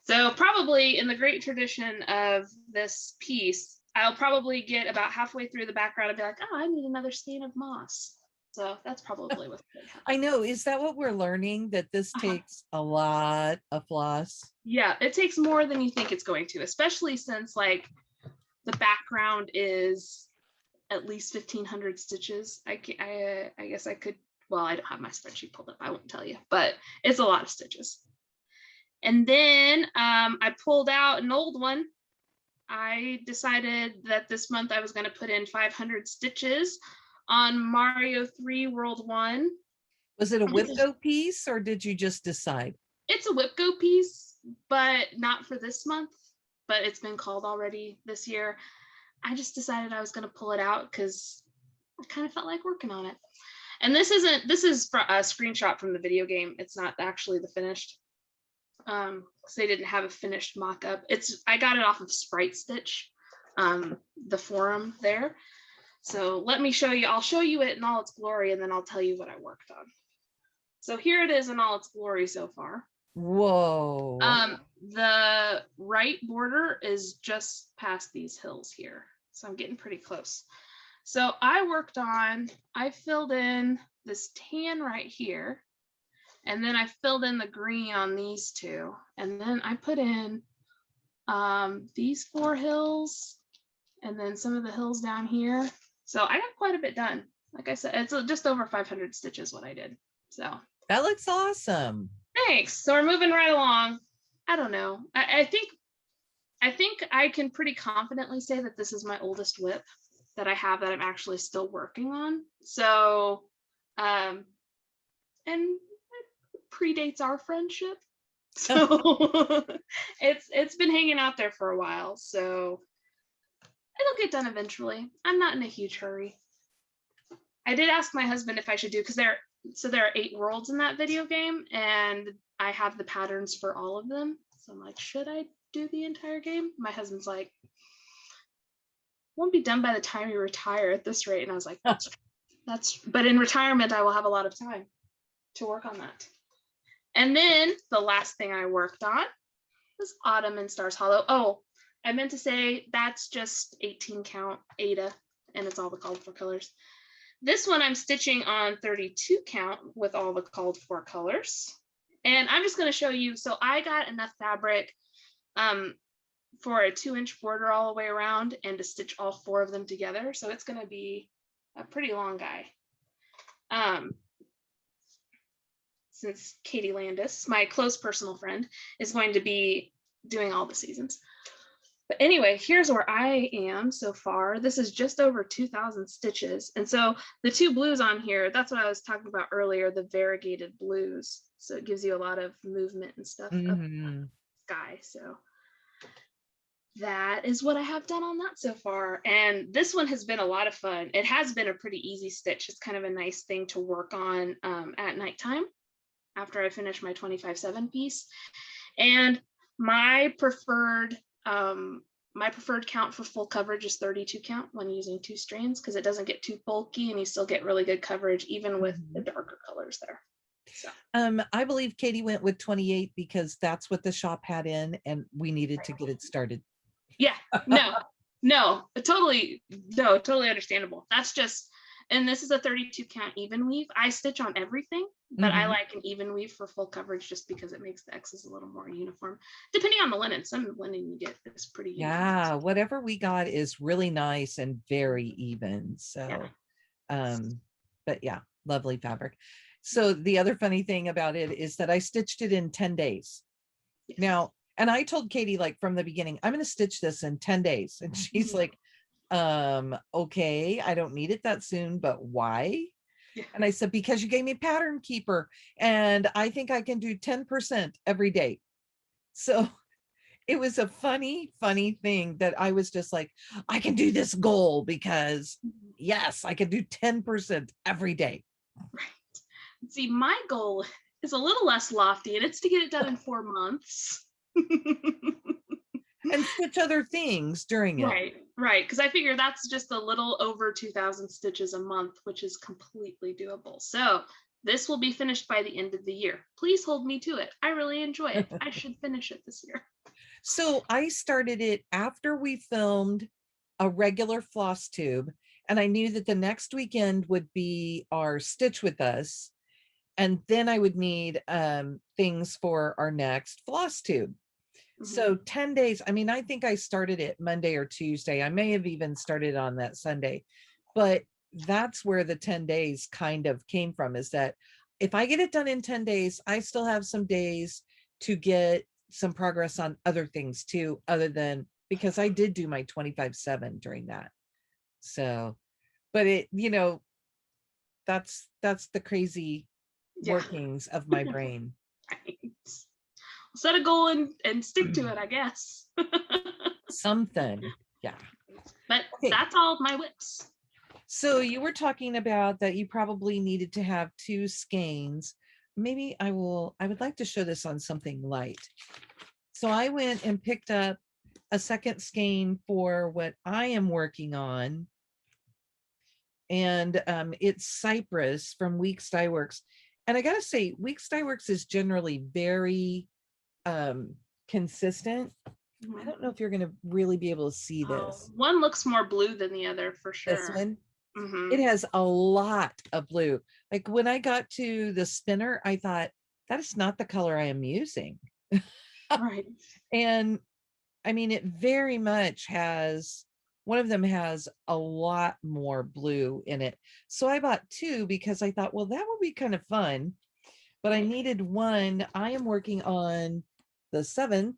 [SPEAKER 1] So probably in the great tradition of this piece, I'll probably get about halfway through the background and be like, oh, I need another skein of moss. So that's probably what's going to happen.
[SPEAKER 2] I know. Is that what we're learning? That this takes a lot of floss?
[SPEAKER 1] Yeah, it takes more than you think it's going to, especially since like the background is at least 1,500 stitches. I guess I could, well, I don't have my spreadsheet pulled up. I won't tell you, but it's a lot of stitches. And then I pulled out an old one. I decided that this month I was going to put in 500 stitches on Mario 3 World 1.
[SPEAKER 2] Was it a whip go piece, or did you just decide?
[SPEAKER 1] It's a whip go piece, but not for this month, but it's been called already this year. I just decided I was going to pull it out because I kind of felt like working on it. And this is a screenshot from the video game. It's not actually the finished, because they didn't have a finished mock-up. I got it off of Sprite Stitch, the forum there. So let me show you. I'll show you it in all its glory, and then I'll tell you what I worked on. So here it is in all its glory so far.
[SPEAKER 2] Whoa.
[SPEAKER 1] The right border is just past these hills here. So I'm getting pretty close. So I filled in this tan right here. And then I filled in the green on these two. And then I put in these 4 hills and then some of the hills down here. So I got quite a bit done. Like I said, it's just over 500 stitches what I did. So
[SPEAKER 2] that looks awesome.
[SPEAKER 1] Thanks. So we're moving right along. I don't know. I think I can pretty confidently say that this is my oldest whip that I have that I'm actually still working on. So, and it predates our friendship. So it's been hanging out there for a while. So it'll get done eventually. I'm not in a huge hurry. I did ask my husband if I should do, because there are 8 worlds in that video game, and I have the patterns for all of them. So I'm like, should I do the entire game? My husband's like, won't be done by the time you retire at this rate. And I was like, but in retirement, I will have a lot of time to work on that. And then the last thing I worked on was Autumn in Stars Hollow. Oh, I meant to say that's just 18 count Ada, and it's all the called for colors. This one I'm stitching on 32 count with all the called for colors. And I'm just going to show you. So I got enough fabric for a 2-inch border all the way around and to stitch all 4 of them together. So it's going to be a pretty long guy. since Katie Landis, my close personal friend, is going to be doing all the seasons. But anyway, here's where I am so far. This is just over 2,000 stitches. And so the two blues on here, that's what I was talking about earlier, the variegated blues. So it gives you a lot of movement and stuff up the sky. So that is what I have done on that so far. And this one has been a lot of fun. It has been a pretty easy stitch. It's kind of a nice thing to work on at nighttime after I finish my 25/7 piece. And my preferred count for full coverage is 32 count when using 2 strands, because it doesn't get too bulky and you still get really good coverage even with the darker colors there. So
[SPEAKER 2] I believe Katie went with 28 because that's what the shop had in and we needed to get it started.
[SPEAKER 1] Yeah, totally understandable. That's just, and this is a 32 count even weave. I stitch on everything, but I like an even weave for full coverage just because it makes the X's a little more uniform, depending on the linen. Some linen you get is pretty uniform.
[SPEAKER 2] Whatever we got is really nice and very even. So but yeah, lovely fabric. So the other funny thing about it is that I stitched it in 10 days.
[SPEAKER 1] Yes.
[SPEAKER 2] Now, and I told Katie, like from the beginning, I'm going to stitch this in 10 days. And she's like, okay, I don't need it that soon, but why? Yeah. And I said, because you gave me a pattern keeper and I think I can do 10% every day. So it was a funny thing that I was just like, I can do this goal because yes, I can do 10% every day.
[SPEAKER 1] Right. See, my goal is a little less lofty and it's to get it done in 4 months.
[SPEAKER 2] And stitch other things during it.
[SPEAKER 1] Right. Because I figure that's just a little over 2,000 stitches a month, which is completely doable. So this will be finished by the end of the year. Please hold me to it. I really enjoy it. I should finish it this year.
[SPEAKER 2] So I started it after we filmed a regular Flosstube, and I knew that the next weekend would be our Stitch With Us, and then I would need things for our next Flosstube. So 10 days, I mean, I think I started it Monday or Tuesday. I may have even started on that Sunday, but that's where the 10 days kind of came from, is that if I get it done in 10 days, I still have some days to get some progress on other things too, other than, because I did do my 25/7 during that. So, but it, you know, that's the crazy workings of my brain.
[SPEAKER 1] Right. Set a goal and stick to it, I guess.
[SPEAKER 2] Something. Yeah.
[SPEAKER 1] But that's all of my whips.
[SPEAKER 2] So you were talking about that you probably needed to have 2 skeins. Maybe I would like to show this on something light. So I went and picked up a second skein for what I am working on. And it's Cypress from Weeks Dye Works. And I gotta say, Weeks Dye Works is generally very consistent. I don't know if you're gonna really be able to see this.
[SPEAKER 1] One looks more blue than the other for sure.
[SPEAKER 2] This one, it has a lot of blue. Like when I got to the spinner, I thought that is not the color I am using.
[SPEAKER 1] Right.
[SPEAKER 2] And I mean, it very much has, one of them has a lot more blue in it. So I bought 2 because I thought, well, that would be kind of fun, but I needed one. I am working on the 7th,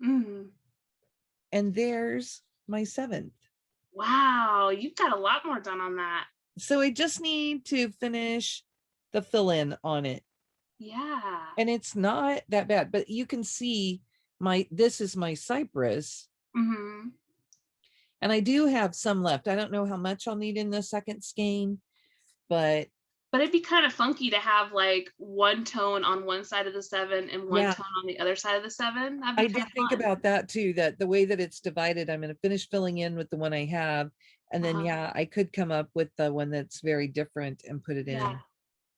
[SPEAKER 2] and there's my 7th.
[SPEAKER 1] Wow, you've got a lot more done on that.
[SPEAKER 2] So I just need to finish the fill-in on it.
[SPEAKER 1] Yeah.
[SPEAKER 2] And it's not that bad, but you can see this is my Cypress. And I do have some left. I don't know how much I'll need in the second skein, but
[SPEAKER 1] it'd be kind of funky to have like one tone on one side of the 7 and one tone on the other side of the 7.
[SPEAKER 2] I did think about that too, that the way that it's divided, I'm going to finish filling in with the one I have. And then, I could come up with the one that's very different and put it in.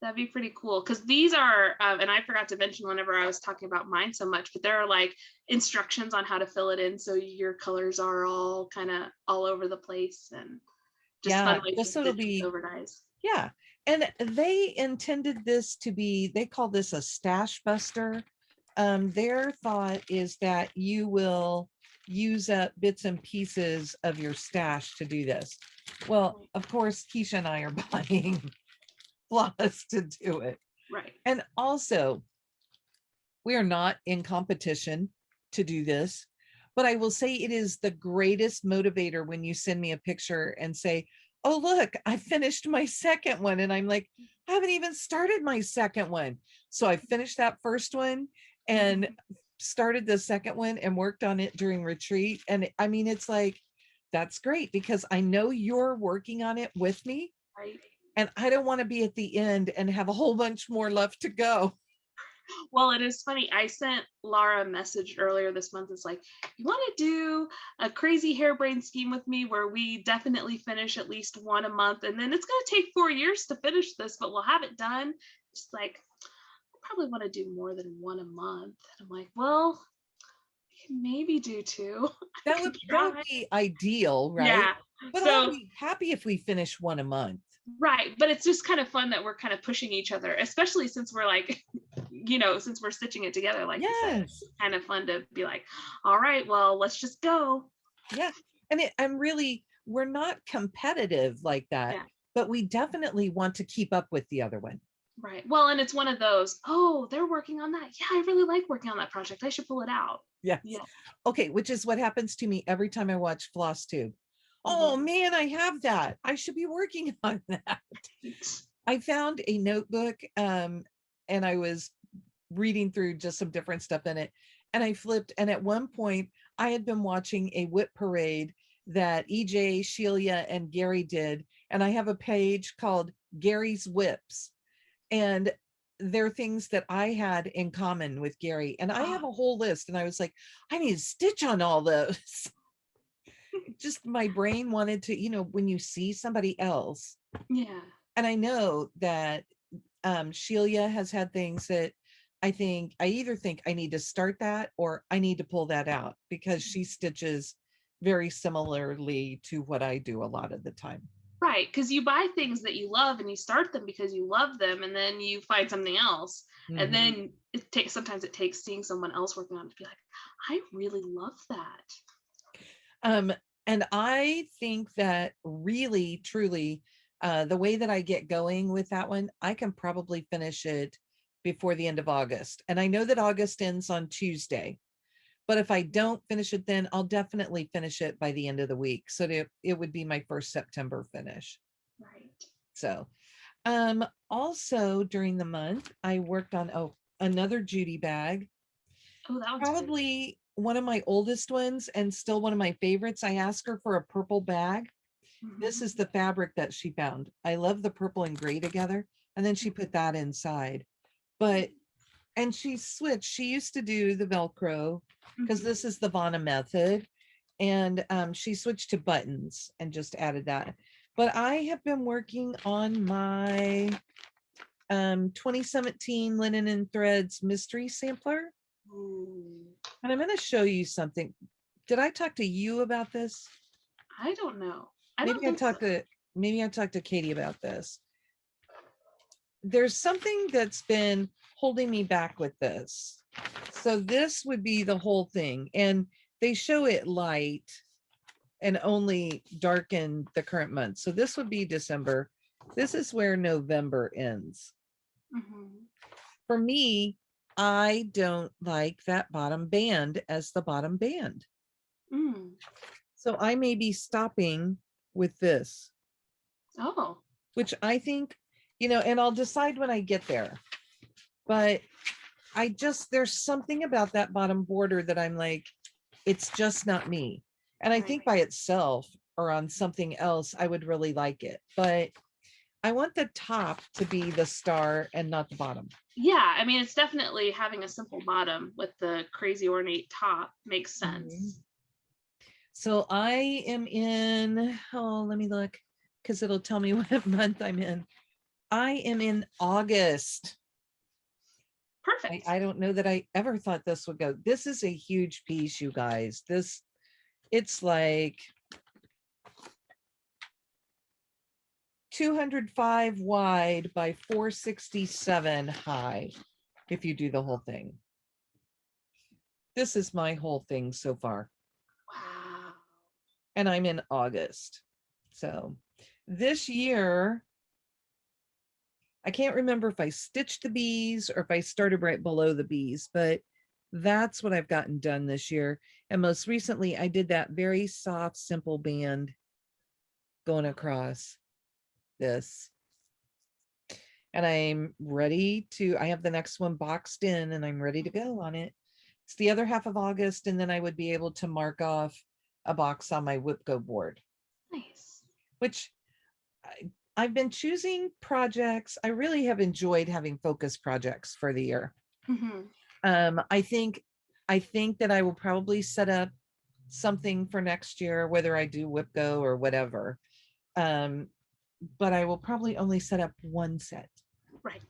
[SPEAKER 1] That'd be pretty cool. Because these are, and I forgot to mention whenever I was talking about mine so much, but there are like instructions on how to fill it in. So your colors are all kind of all over the place, and just fun ways
[SPEAKER 2] just so it'll be
[SPEAKER 1] overnice.
[SPEAKER 2] Yeah. And they intended this to be, they call this a stash buster. Their thought is that you will use up bits and pieces of your stash to do this. Well, of course, Keisha and I are buying Floss to do it.
[SPEAKER 1] Right.
[SPEAKER 2] And also, we are not in competition to do this, but I will say it is the greatest motivator when you send me a picture and say, oh, look, I finished my second one. And I'm like, I haven't even started my second one. So I finished that first one and started the second one and worked on it during retreat. And I mean, it's like, that's great because I know you're working on it with me.
[SPEAKER 1] Right.
[SPEAKER 2] And I don't want to be at the end and have a whole bunch more left to go.
[SPEAKER 1] Well, it is funny. I sent Laura a message earlier this month. It's like, you want to do a crazy harebrained scheme with me where we definitely finish at least one a month, and then it's going to take 4 years to finish this, but we'll have it done. It's like, I probably want to do more than one a month. And I'm like, well, I can maybe do two.
[SPEAKER 2] That would be ideal, right?
[SPEAKER 1] Yeah.
[SPEAKER 2] But I'll
[SPEAKER 1] So
[SPEAKER 2] be happy if we finish one a month.
[SPEAKER 1] right, but it's just kind of fun that we're kind of pushing each other, especially since we're like, since we're stitching it together, like you said, it's
[SPEAKER 2] Yes.
[SPEAKER 1] kind of fun to be like, all right, well, let's just go.
[SPEAKER 2] Yeah. And I'm really, we're not competitive like that,
[SPEAKER 1] Yeah,
[SPEAKER 2] but we definitely want to keep up with the other one.
[SPEAKER 1] right. Well, and it's one of those, oh, they're working on that. Yeah, I really like working on that project. I should pull it out.
[SPEAKER 2] Yes.
[SPEAKER 1] Yeah.
[SPEAKER 2] Okay, which is what happens to me every time I watch Flosstube. Oh man, I have that. I should be working on that. I found a notebook and I was reading through just some different stuff in it. And I flipped, and at one point I had been watching a whip parade that EJ, Sheila, and Gary did. And I have a page called Gary's Whips. And they're things that I had in common with Gary. And I have a whole list. And I was like, I need to stitch on all those. Just my brain wanted to, when you see somebody else.
[SPEAKER 1] Yeah.
[SPEAKER 2] And I know that Sheila has had things that I either think I need to start that or I need to pull that out because she stitches very similarly to what I do a lot of the time.
[SPEAKER 1] Right, because you buy things that you love and you start them because you love them, and then you find something else, and then sometimes it takes seeing someone else working on it to be like, I really love that.
[SPEAKER 2] And I think that really, truly, the way that I get going with that one, I can probably finish it before the end of August. And I know that August ends on Tuesday, but if I don't finish it, then I'll definitely finish it by the end of the week. So it would be my first September finish.
[SPEAKER 1] Right.
[SPEAKER 2] So, also during the month, I worked on, another Judy bag.
[SPEAKER 1] Oh, that one's
[SPEAKER 2] Probably one of my oldest ones and still one of my favorites. I asked her for a purple bag. This is the fabric that she found. I love the purple and gray together. And then she put that inside. And she switched. She used to do the Velcro because this is the Vana method. And she switched to buttons and just added that. But I have been working on my 2017 Linen and Threads mystery sampler. And I'm going to show you something. Did I talk to you about this?
[SPEAKER 1] I don't know.
[SPEAKER 2] Maybe I talked to Katie about this. There's something that's been holding me back with this. So this would be the whole thing. And they show it light and only darken the current month. So this would be December. This is where November ends. For me, I don't like that bottom band as the bottom band. So I may be stopping with this.
[SPEAKER 1] Oh.
[SPEAKER 2] Which I think, and I'll decide when I get there. But there's something about that bottom border that I'm like, it's just not me. And I think by itself or on something else, I would really like it. But I want the top to be the star and not the bottom.
[SPEAKER 1] Yeah, I mean, it's definitely having a simple bottom with the crazy ornate top makes sense.
[SPEAKER 2] So I am in, let me look, because it'll tell me what month I'm in. I am in August.
[SPEAKER 1] Perfect.
[SPEAKER 2] I don't know that I ever thought this would go. This is a huge piece, you guys. It's like 205 wide by 467 high, if you do the whole thing. This is my whole thing so far.
[SPEAKER 1] Wow.
[SPEAKER 2] And I'm in August. So this year, I can't remember if I stitched the bees or if I started right below the bees, but that's what I've gotten done this year. And most recently, I did that very soft, simple band going across this. And I'm ready to, I have the next one boxed in and I'm ready to go on it. It's the other half of August, and then I would be able to mark off a box on my WIPGO board.
[SPEAKER 1] Nice.
[SPEAKER 2] Which I've been choosing projects. I really have enjoyed having focus projects for the year. I think that I will probably set up something for next year, whether I do WIPGO or whatever. But I will probably only set up one set.
[SPEAKER 1] Right.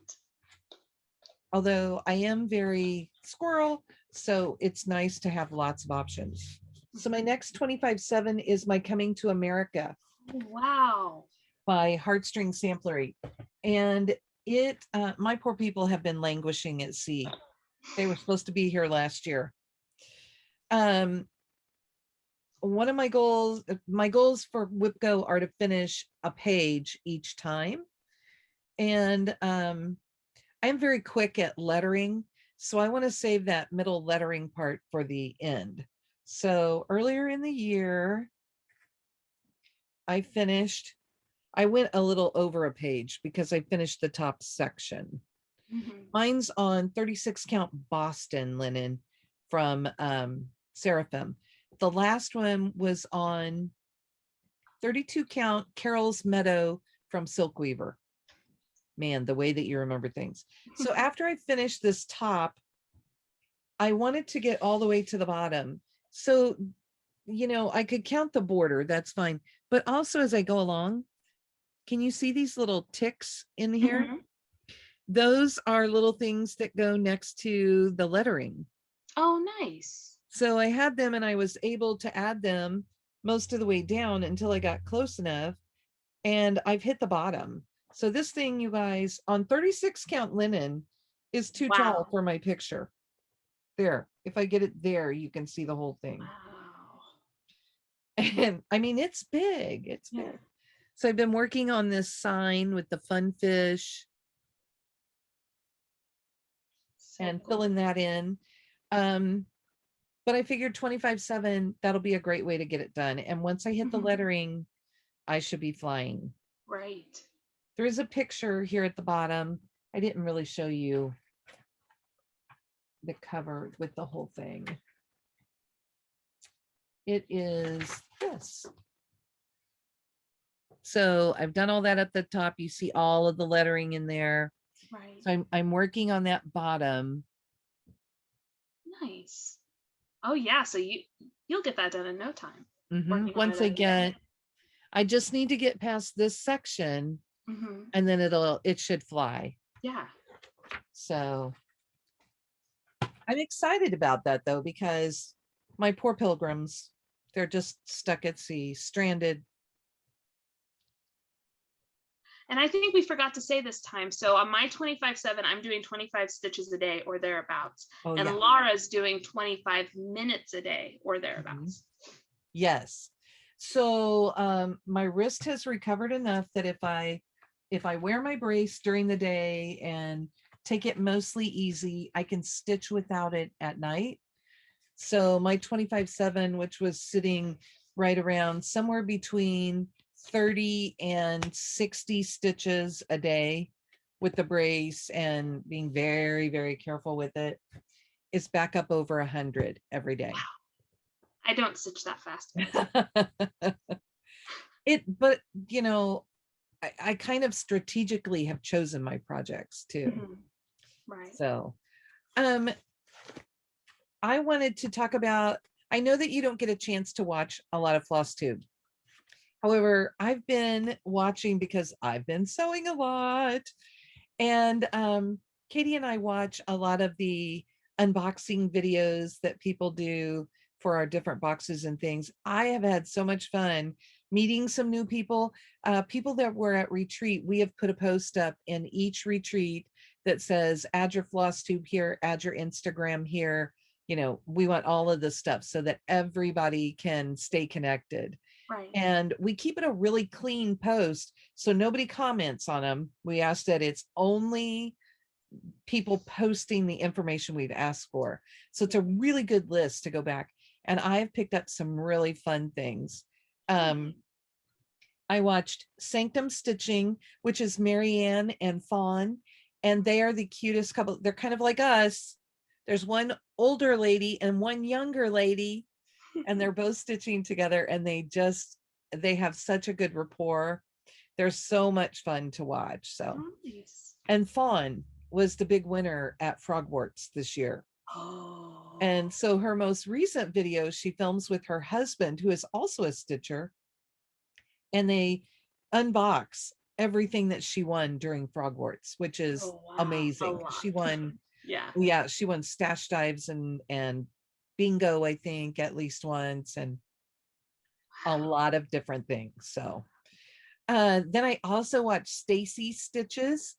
[SPEAKER 2] Although I am very squirrel, so it's nice to have lots of options. So my next 25/7 is my Coming to America.
[SPEAKER 1] Wow.
[SPEAKER 2] By Heartstring Samplery. And it, my poor people have been languishing at sea. They were supposed to be here last year. One of my goals for WIPGO are to finish a page each time. And I'm very quick at lettering, so I want to save that middle lettering part for the end. So earlier in the year, I went a little over a page because I finished the top section. Mine's on 36 count Boston linen from Seraphim. The last one was on 32 count Carol's Meadow from Silk Weaver. Man, the way that you remember things. So after I finished this top, I wanted to get all the way to the bottom. So, you know, I could count the border, that's fine. But also as I go along, can you see these little ticks in here? Those are little things that go next to the lettering.
[SPEAKER 1] Oh, nice.
[SPEAKER 2] So I had them and I was able to add them most of the way down until I got close enough, and I've hit the bottom. So this thing, you guys, on 36 count linen is too tall for my picture. There, if I get it there, you can see the whole thing.
[SPEAKER 1] Wow.
[SPEAKER 2] And I mean, it's big, it's big. So I've been working on this sign with the fun fish and filling that in. But I figured 25/7, that'll be a great way to get it done. And once I hit the lettering, I should be flying.
[SPEAKER 1] Right.
[SPEAKER 2] There is a picture here at the bottom. I didn't really show you the cover with the whole thing. It is this. So I've done all that at the top. You see all of the lettering in there.
[SPEAKER 1] Right.
[SPEAKER 2] So I'm working on that bottom.
[SPEAKER 1] Nice. Oh yeah, so you'll get that done in no time.
[SPEAKER 2] Once I just need to get past this section, and then it should fly.
[SPEAKER 1] Yeah.
[SPEAKER 2] So I'm excited about that though, because my poor pilgrims, they're just stuck at sea, stranded.
[SPEAKER 1] And I think we forgot to say this time. So on my 25/7, I'm doing 25 stitches a day or thereabouts. Oh, and yeah. Laura's doing 25 minutes a day or thereabouts.
[SPEAKER 2] Yes. So my wrist has recovered enough that if I wear my brace during the day and take it mostly easy, I can stitch without it at night. So my 25/7, which was sitting right around somewhere between 30 and 60 stitches a day with the brace and being very, very careful with it, is back up over 100 every day.
[SPEAKER 1] Wow. I don't stitch that fast.
[SPEAKER 2] But you know, I kind of strategically have chosen my projects too.
[SPEAKER 1] Right.
[SPEAKER 2] So I wanted to talk about, I know that you don't get a chance to watch a lot of Flosstube. However, I've been watching because I've been sewing a lot. And Katie and I watch a lot of the unboxing videos that people do for our different boxes and things. I have had so much fun meeting some new people, people that were at retreat. We have put a post up in each retreat that says, add your Flosstube here, add your Instagram here. You know, we want all of this stuff so that everybody can stay connected.
[SPEAKER 1] Right.
[SPEAKER 2] And we keep it a really clean post, so nobody comments on them. We ask that it's only people posting the information we've asked for. So it's a really good list to go back. And I've picked up some really fun things. I watched Sanctum Stitching, which is Marianne and Fawn, and they are the cutest couple. They're kind of like us. There's one older lady and one younger lady, and they're both stitching together, and they have such a good rapport. They're so much fun to watch. So,
[SPEAKER 1] Nice.
[SPEAKER 2] and Fawn was the big winner at Frogwarts this year.
[SPEAKER 1] Oh.
[SPEAKER 2] And so her most recent video, she films with her husband, who is also a stitcher, and they unbox everything that she won during Frogwarts, which is amazing. She won, she won stash dives and bingo, I think, at least once, and a lot of different things. So then I also watched Stacy Stitches.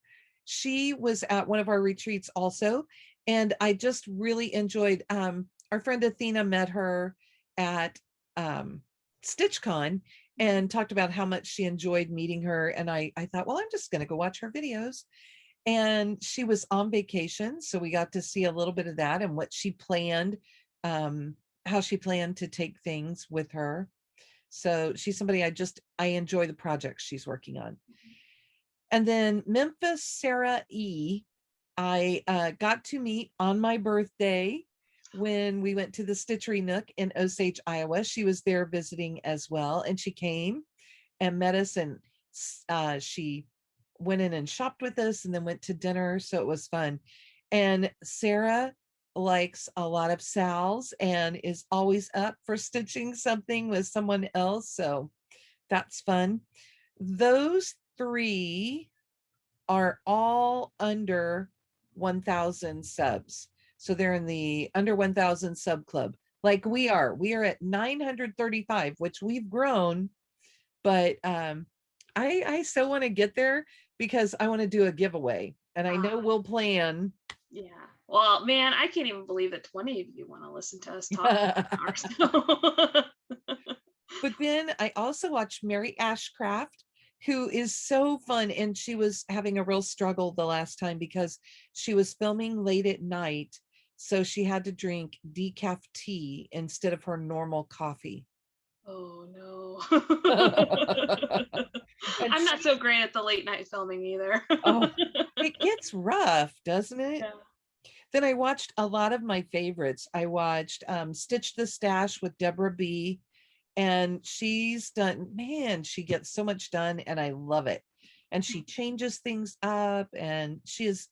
[SPEAKER 2] She was at one of our retreats also, and I just really enjoyed, our friend Athena met her at StitchCon and talked about how much she enjoyed meeting her. And I thought, well, I'm just going to go watch her videos. And she was on vacation, so we got to see a little bit of that and what she planned, how she planned to take things with her. So she's somebody I enjoy the projects she's working on. And then Memphis Sarah E, I got to meet on my birthday when we went to the Stitchery Nook in Osage, Iowa. She was there visiting as well, and she came and met us, and she went in and shopped with us and then went to dinner. So it was fun. And Sarah likes a lot of Sal's and is always up for stitching something with someone else. So that's fun. Those three are all under 1,000 subs. So they're in the under 1,000 sub club, like we are. We are at 935, which we've grown, but I still want to get there because I want to do a giveaway, and I know we'll plan.
[SPEAKER 1] Yeah. Well, man, I can't even believe that 20 of you want to listen to us talk.
[SPEAKER 2] But then I also watched Mary Ashcraft, who is so fun, and she was having a real struggle the last time because she was filming late at night, so she had to drink decaf tea instead of her normal coffee.
[SPEAKER 1] Oh no. I'm not so great at the late night filming either.
[SPEAKER 2] It gets rough, doesn't it?
[SPEAKER 1] Yeah.
[SPEAKER 2] Then I watched a lot of my favorites. I watched Stitch the Stash with Deborah B, and she's done, man, she gets so much done, and I love it. And she changes things up, and she is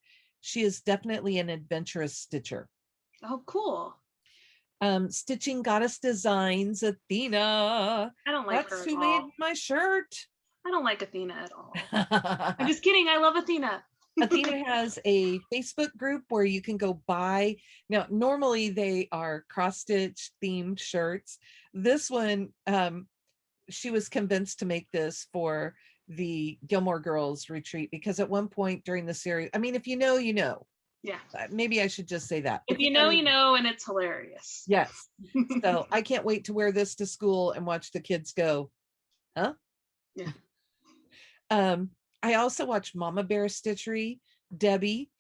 [SPEAKER 2] definitely an adventurous stitcher.
[SPEAKER 1] Oh, cool.
[SPEAKER 2] Stitching Goddess Designs, Athena.
[SPEAKER 1] I don't like
[SPEAKER 2] That's
[SPEAKER 1] her
[SPEAKER 2] who made my shirt.
[SPEAKER 1] I don't like Athena at all. I'm just kidding. I love Athena.
[SPEAKER 2] Athena has a Facebook group where you can go buy. Now, normally they are cross-stitch themed shirts. This one, she was convinced to make this for the Gilmore Girls retreat, because at one point during the series, I mean, if you know, you know.
[SPEAKER 1] Yeah.
[SPEAKER 2] Maybe I should just say that.
[SPEAKER 1] If you know, you know, and it's hilarious.
[SPEAKER 2] Yes. So I can't wait to wear this to school and watch the kids go, huh?
[SPEAKER 1] Yeah.
[SPEAKER 2] I also watch Mama Bear Stitchery, Debbie,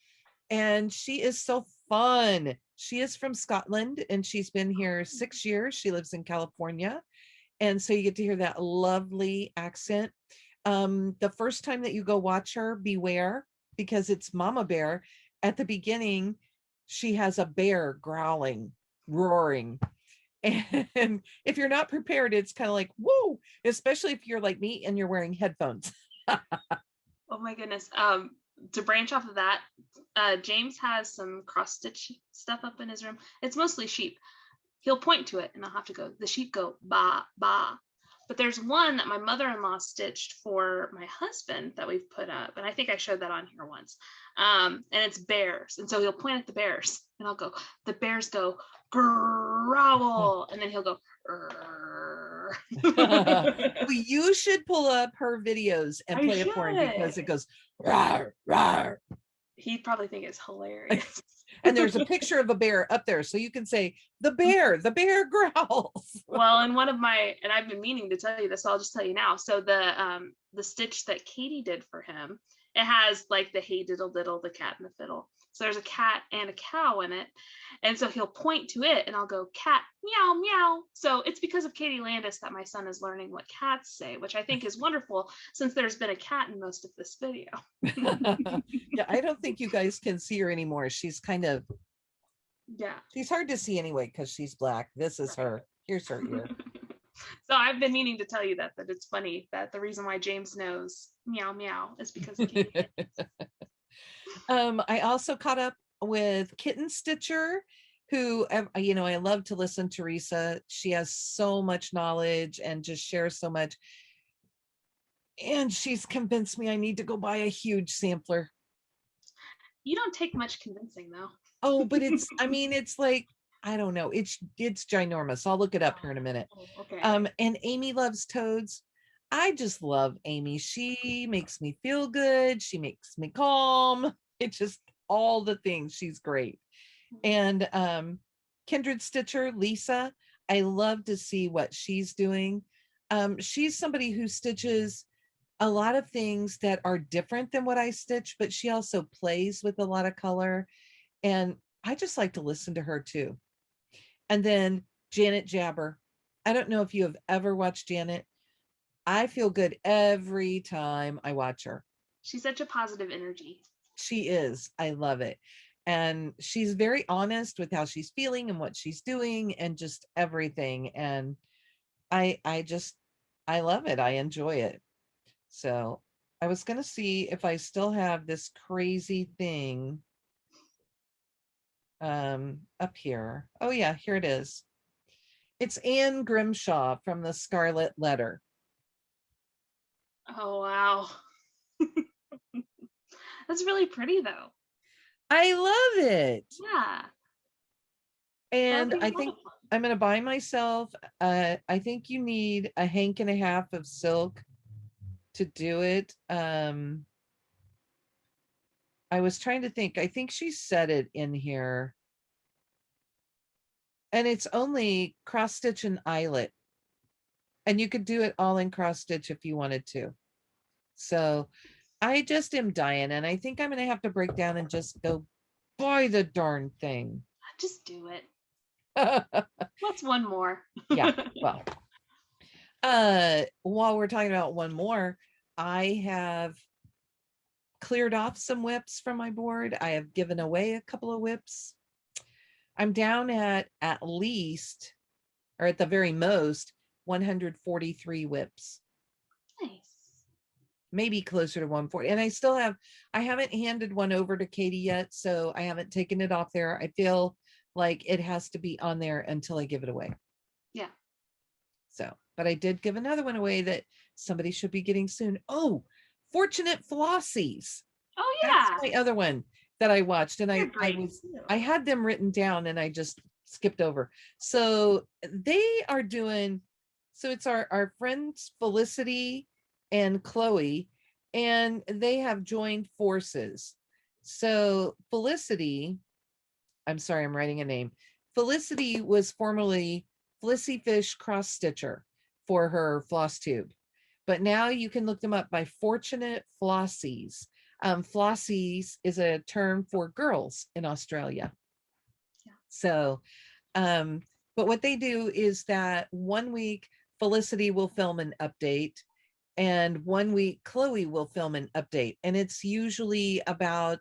[SPEAKER 2] and she is so fun. She is from Scotland, and she's been here 6 years. She lives in California. And so you get to hear that lovely accent. The first time that you go watch her, beware, because it's Mama Bear. At the beginning, she has a bear growling, roaring. And if you're not prepared, it's kind of like, whoa, especially if you're like me and you're wearing headphones.
[SPEAKER 1] Oh my goodness. To branch off of that, James has some cross stitch stuff up in his room. It's mostly sheep. He'll point to it and I'll have to go, the sheep go ba ba. But there's one that my mother-in-law stitched for my husband that we've put up, and I think I showed that on here once. And it's bears, and so he'll point at the bears, and I'll go, the bears go growl, and then he'll go.
[SPEAKER 2] Well, you should pull up her videos and play it for him, because it goes rawr, rawr.
[SPEAKER 1] He'd probably think it's hilarious.
[SPEAKER 2] And there's a picture of a bear up there. So you can say, the bear growls.
[SPEAKER 1] Well, and and I've been meaning to tell you this, so I'll just tell you now. So the stitch that Katie did for him, it has like the hey diddle diddle, the cat and the fiddle. So there's a cat and a cow in it. And so he'll point to it and I'll go, cat, meow, meow. So it's because of Katie Landis that my son is learning what cats say, which I think is wonderful since there's been a cat in most of this video.
[SPEAKER 2] Yeah, I don't think you guys can see her anymore. She's kind of,
[SPEAKER 1] yeah.
[SPEAKER 2] She's hard to see anyway because she's black. This is her. Here's her ear.
[SPEAKER 1] So I've been meaning to tell you that it's funny that the reason why James knows meow meow is because of Katie.
[SPEAKER 2] I also caught up with Kitten Stitcher, who, you know, I love to listen to Teresa. She has so much knowledge and just shares so much. And she's convinced me I need to go buy a huge sampler.
[SPEAKER 1] You don't take much convincing though.
[SPEAKER 2] Oh, but it's, I mean, it's like, I don't know. It's ginormous. I'll look it up here in a minute.
[SPEAKER 1] Oh, okay.
[SPEAKER 2] And Amy loves toads. I just love Amy. She makes me feel good. She makes me calm. It's just all the things. She's great. And Kindred Stitcher, Lisa, I love to see what she's doing. She's somebody who stitches a lot of things that are different than what I stitch, but she also plays with a lot of color. And I just like to listen to her too. And then Janet Jabber. I don't know if you have ever watched Janet. I feel good every time I watch her.
[SPEAKER 1] She's such a positive energy.
[SPEAKER 2] She is. I love it. And she's very honest with how she's feeling and what she's doing and just everything. And I love it. I enjoy it. So I was going to see if I still have this crazy thing up here. Oh yeah, here it is. It's Anne Grimshaw from the Scarlet Letter.
[SPEAKER 1] Oh wow. That's really pretty though.
[SPEAKER 2] I love it.
[SPEAKER 1] Yeah.
[SPEAKER 2] And I think I'm going to buy myself, I think you need a hank and a half of silk to do it. I was trying to think, I think she said it in here. And it's only cross stitch and eyelet. And you could do it all in cross stitch if you wanted to. So I just am dying. And I think I'm going to have to break down and just go buy the darn thing.
[SPEAKER 1] Just do it. What's one more?
[SPEAKER 2] Yeah, well, while we're talking about one more, I have cleared off some whips from my board. I have given away a couple of whips. I'm down at least, or at the very most, 143 whips.
[SPEAKER 1] Nice.
[SPEAKER 2] Maybe closer to 140. And I haven't handed one over to Katie yet, so I haven't taken it off there. I feel like it has to be on there until I give it away.
[SPEAKER 1] Yeah.
[SPEAKER 2] So, but I did give another one away that somebody should be getting soon. Oh, Fortunate Flossies.
[SPEAKER 1] Oh yeah.
[SPEAKER 2] That's my other one that I watched, and I had them written down and I just skipped over. So they are doing, so it's our friends Felicity and Chloe, and they have joined forces. So Felicity, I'm sorry, I'm writing a name. Felicity was formerly Flissy Fish Cross Stitcher for her Flosstube, but now you can look them up by Fortunate Flossies. Flossies is a term for girls in Australia. Yeah. So, but what they do is that 1 week Felicity will film an update, and 1 week Chloe will film an update, and it's usually about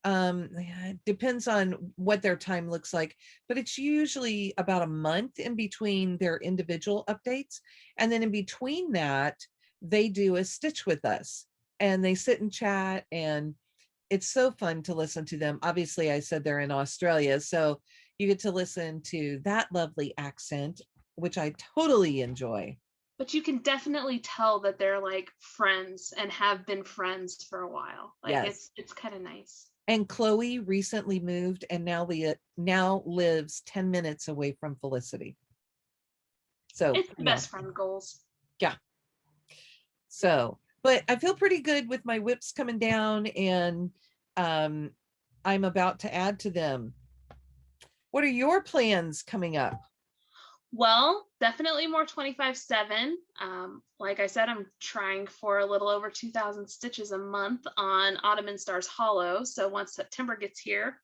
[SPEAKER 2] it depends on what their time looks like, but it's usually about a month in between their individual updates, and then in between that they do a stitch with us and they sit and chat, and it's so fun to listen to them. Obviously I said they're in Australia, so you get to listen to that lovely accent, which I totally enjoy.
[SPEAKER 1] But you can definitely tell that they're like friends and have been friends for a while. Like yes. It's kind of nice.
[SPEAKER 2] And Chloe recently moved and now lives 10 minutes away from Felicity. So
[SPEAKER 1] it's the best friend goals.
[SPEAKER 2] Yeah. So, but I feel pretty good with my whips coming down, and I'm about to add to them. What are your plans coming up?
[SPEAKER 1] Well, definitely more 25/7. Like I said, I'm trying for a little over 2,000 stitches a month on Autumn Stars Hollow. So once September gets here,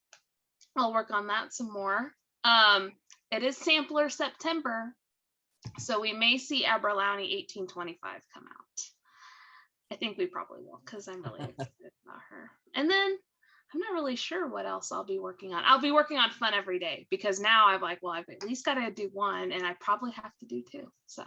[SPEAKER 1] I'll work on that some more. It is sampler September, so we may see Aberlowney 1825 come out. I think we probably will because I'm really excited about her. And then I'm not really sure what else I'll be working on. I'll be working on Fun Every Day because now I'm like, well, I've at least got to do one, and I probably have to do two. So,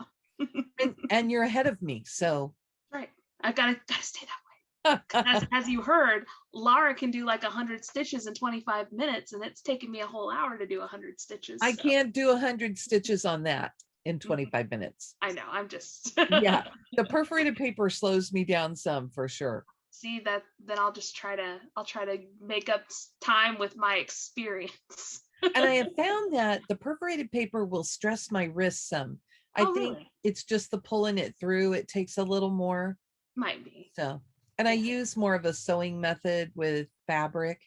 [SPEAKER 2] and you're ahead of me, so
[SPEAKER 1] right, I gotta stay that way. As you heard, Laura can do like 100 stitches in 25 minutes, and it's taken me a whole hour to do 100 stitches.
[SPEAKER 2] I can't do 100 stitches on that in 25 minutes.
[SPEAKER 1] I know. I'm just
[SPEAKER 2] yeah. The perforated paper slows me down some for sure.
[SPEAKER 1] See that, then I'll try to make up time with my experience.
[SPEAKER 2] And I have found that the perforated paper will stress my wrists some. I think
[SPEAKER 1] really?
[SPEAKER 2] it's just the pulling it through. It takes a little more.
[SPEAKER 1] Might be.
[SPEAKER 2] So, and I use more of a sewing method with fabric.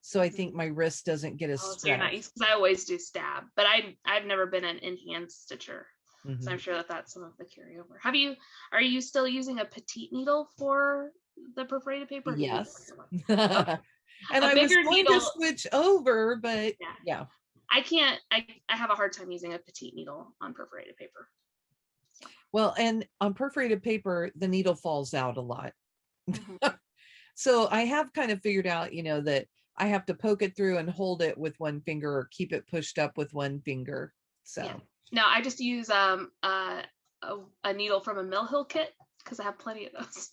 [SPEAKER 2] So I think my wrist doesn't get as stressed.
[SPEAKER 1] So you're not used, because I always do stab, but I've never been an in-hand stitcher. So I'm sure that's some of the carryover. Are you still using a petite needle for the perforated paper?
[SPEAKER 2] Yes.
[SPEAKER 1] Okay.
[SPEAKER 2] And I was going to switch over, but yeah.
[SPEAKER 1] I have a hard time using a petite needle on perforated paper.
[SPEAKER 2] Well, and on perforated paper, the needle falls out a lot. So I have kind of figured out, that I have to poke it through and hold it with one finger or keep it pushed up with one finger. So
[SPEAKER 1] no, I just use a needle from a Mill Hill kit because I have plenty of those.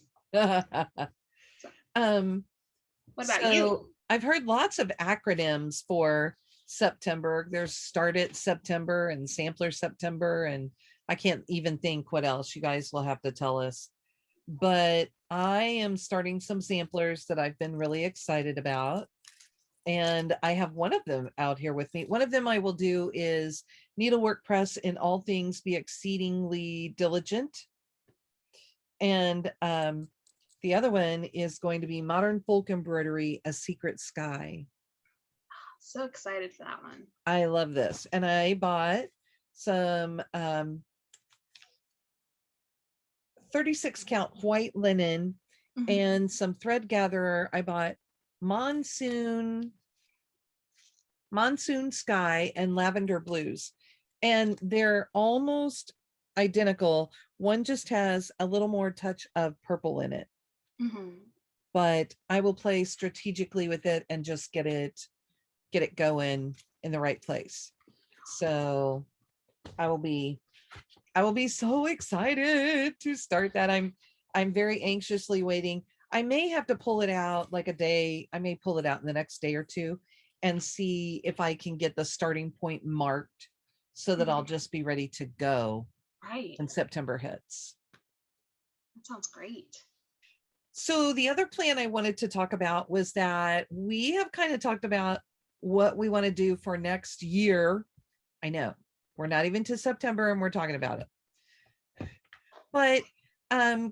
[SPEAKER 1] What about you?
[SPEAKER 2] I've heard lots of acronyms for September. There's Start It September and Sampler September, and I can't even think what else. You guys will have to tell us. But I am starting some samplers that I've been really excited about. And I have one of them out here with me. One of them I will do is Needlework Press in all things be exceedingly diligent. And the other one is going to be Modern Folk Embroidery, A Secret Sky.
[SPEAKER 1] So excited for that one.
[SPEAKER 2] I love this. And I bought some 36 count white linen and some thread gatherer. I bought Monsoon Sky and Lavender Blues. And they're almost identical. One just has a little more touch of purple in it. But I will play strategically with it and just get it going in the right place. So I will be so excited to start that. I'm very anxiously waiting. I may have to pull it out like a day. I may pull it out in the next day or two and see if I can get the starting point marked so that I'll just be ready to go when September hits.
[SPEAKER 1] That sounds great.
[SPEAKER 2] So the other plan I wanted to talk about was that we have kind of talked about what we want to do for next year. I know we're not even to September and we're talking about it. But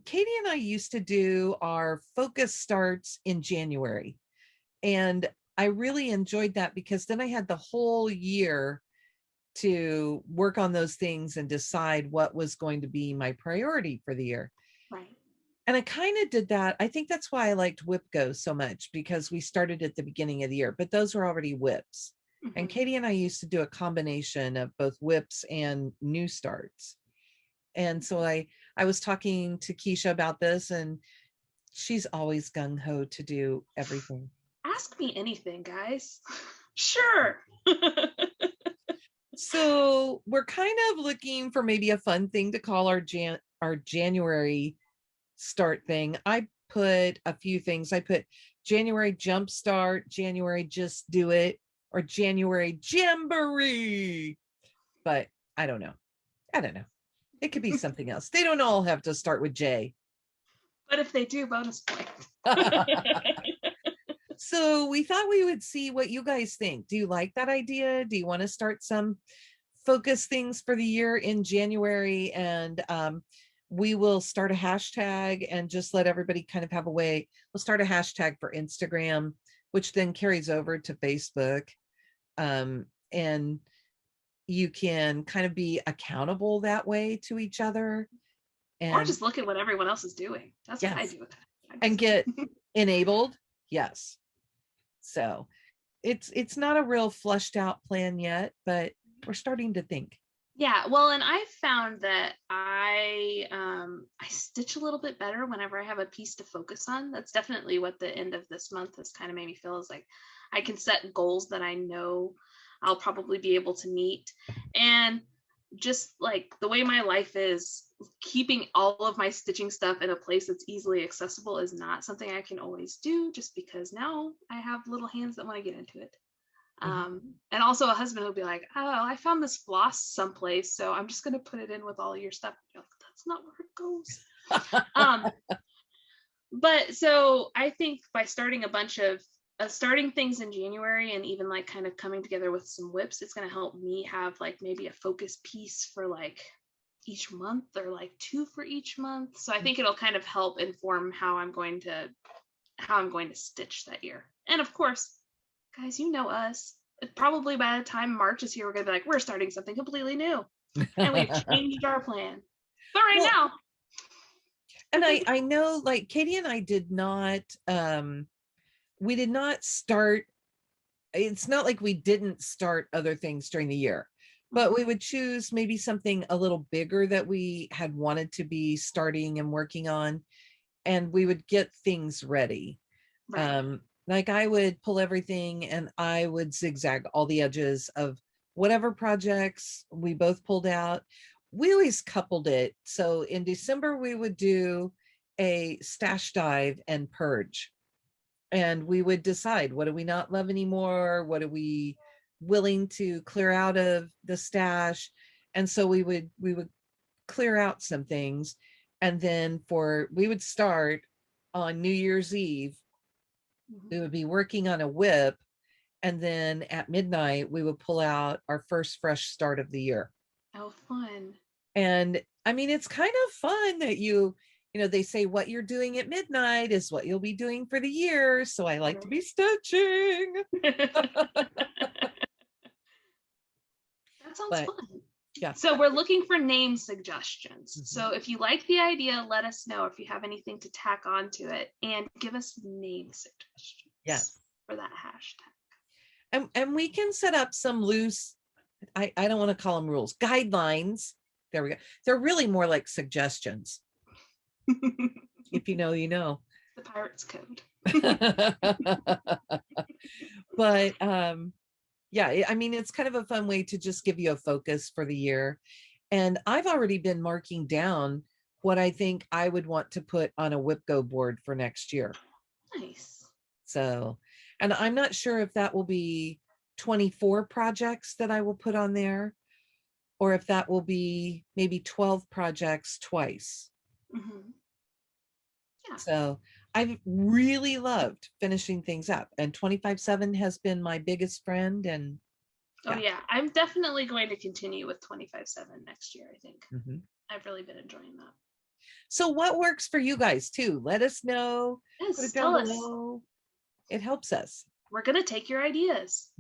[SPEAKER 2] Katie and I used to do our focus starts in January. And I really enjoyed that because then I had the whole year to work on those things and decide what was going to be my priority for the year.
[SPEAKER 1] Right.
[SPEAKER 2] And I kind of did that. I think that's why I liked Whip Go so much, because we started at the beginning of the year, but those were already whips. And Katie and I used to do a combination of both whips and new starts. And so I was talking to Keisha about this, and she's always gung-ho to do everything.
[SPEAKER 1] Ask me anything, guys. Sure.
[SPEAKER 2] So we're kind of looking for maybe a fun thing to call our January start thing. I put a few things. I put January Jumpstart, January Just Do It, or January Jamboree. But I don't know. It could be something else. They don't all have to start with J.
[SPEAKER 1] But if they do, bonus point.
[SPEAKER 2] So we thought we would see what you guys think. Do you like that idea? Do you want to start some focus things for the year in January? And we will start a hashtag and just let everybody kind of have a way. We'll start a hashtag for Instagram which then carries over to Facebook. And you can kind of be accountable that way to each other.
[SPEAKER 1] Or
[SPEAKER 2] And
[SPEAKER 1] just look at what everyone else is doing. That's what I
[SPEAKER 2] yes,
[SPEAKER 1] do.
[SPEAKER 2] and get enabled. Yes. So it's not a real flushed out plan yet, but we're starting to think.
[SPEAKER 1] Yeah, well, and I found that I stitch a little bit better whenever I have a piece to focus on. That's definitely what the end of this month has kind of made me feel, is like I can set goals that I know I'll probably be able to meet. And just like the way my life is, keeping all of my stitching stuff in a place that's easily accessible is not something I can always do, just because now I have little hands that want to get into it. And also a husband will be like, oh, I found this floss someplace, so I'm just going to put it in with all your stuff. Like, that's not where it goes. But so I think by starting a bunch of starting things in January, and even like kind of coming together with some whips, it's going to help me have like maybe a focus piece for like each month, or like 2 for each month. So I think it'll kind of help inform how I'm going to stitch that year. And of course, guys, you know us. Probably by the time March is here, we're going to be like, we're starting something completely new. And we've changed our plan. But right now.
[SPEAKER 2] And I know, like, Katie and I did not, we did not start, it's not like we didn't start other things during the year, but we would choose maybe something a little bigger that we had wanted to be starting and working on, and we would get things ready. Right. Like I would pull everything and I would zigzag all the edges of whatever projects we both pulled out. We always coupled it. So in December, we would do a stash dive and purge. And we would decide, what do we not love anymore? What are we willing to clear out of the stash? And so we would clear out some things. And then we would start on New Year's Eve. We would be working on a whip, and then at midnight we would pull out our first fresh start of the year.
[SPEAKER 1] Oh, fun.
[SPEAKER 2] And I mean, it's kind of fun that you know, they say what you're doing at midnight is what you'll be doing for the year. So I like to be stitching.
[SPEAKER 1] That sounds fun.
[SPEAKER 2] Yeah.
[SPEAKER 1] So we're looking for name suggestions. So if you like the idea, let us know if you have anything to tack onto it, and give us name suggestions for that hashtag.
[SPEAKER 2] And we can set up some loose, I don't want to call them rules, guidelines. There we go. They're really more like suggestions. If you know, you know.
[SPEAKER 1] The Pirates Code.
[SPEAKER 2] But yeah, I mean, it's kind of a fun way to just give you a focus for the year. And I've already been marking down what I think I would want to put on a WhipGo board for next year.
[SPEAKER 1] Nice.
[SPEAKER 2] So, and I'm not sure if that will be 24 projects that I will put on there, or if that will be maybe 12 projects twice. Yeah. So I've really loved finishing things up, and 25/7 has been my biggest friend. And
[SPEAKER 1] yeah. Oh yeah, I'm definitely going to continue with 25/7 next year, I think. I've really been enjoying that.
[SPEAKER 2] So what works for you guys too? Let us know.
[SPEAKER 1] Yes,
[SPEAKER 2] put it down below. It helps us.
[SPEAKER 1] We're gonna take your ideas.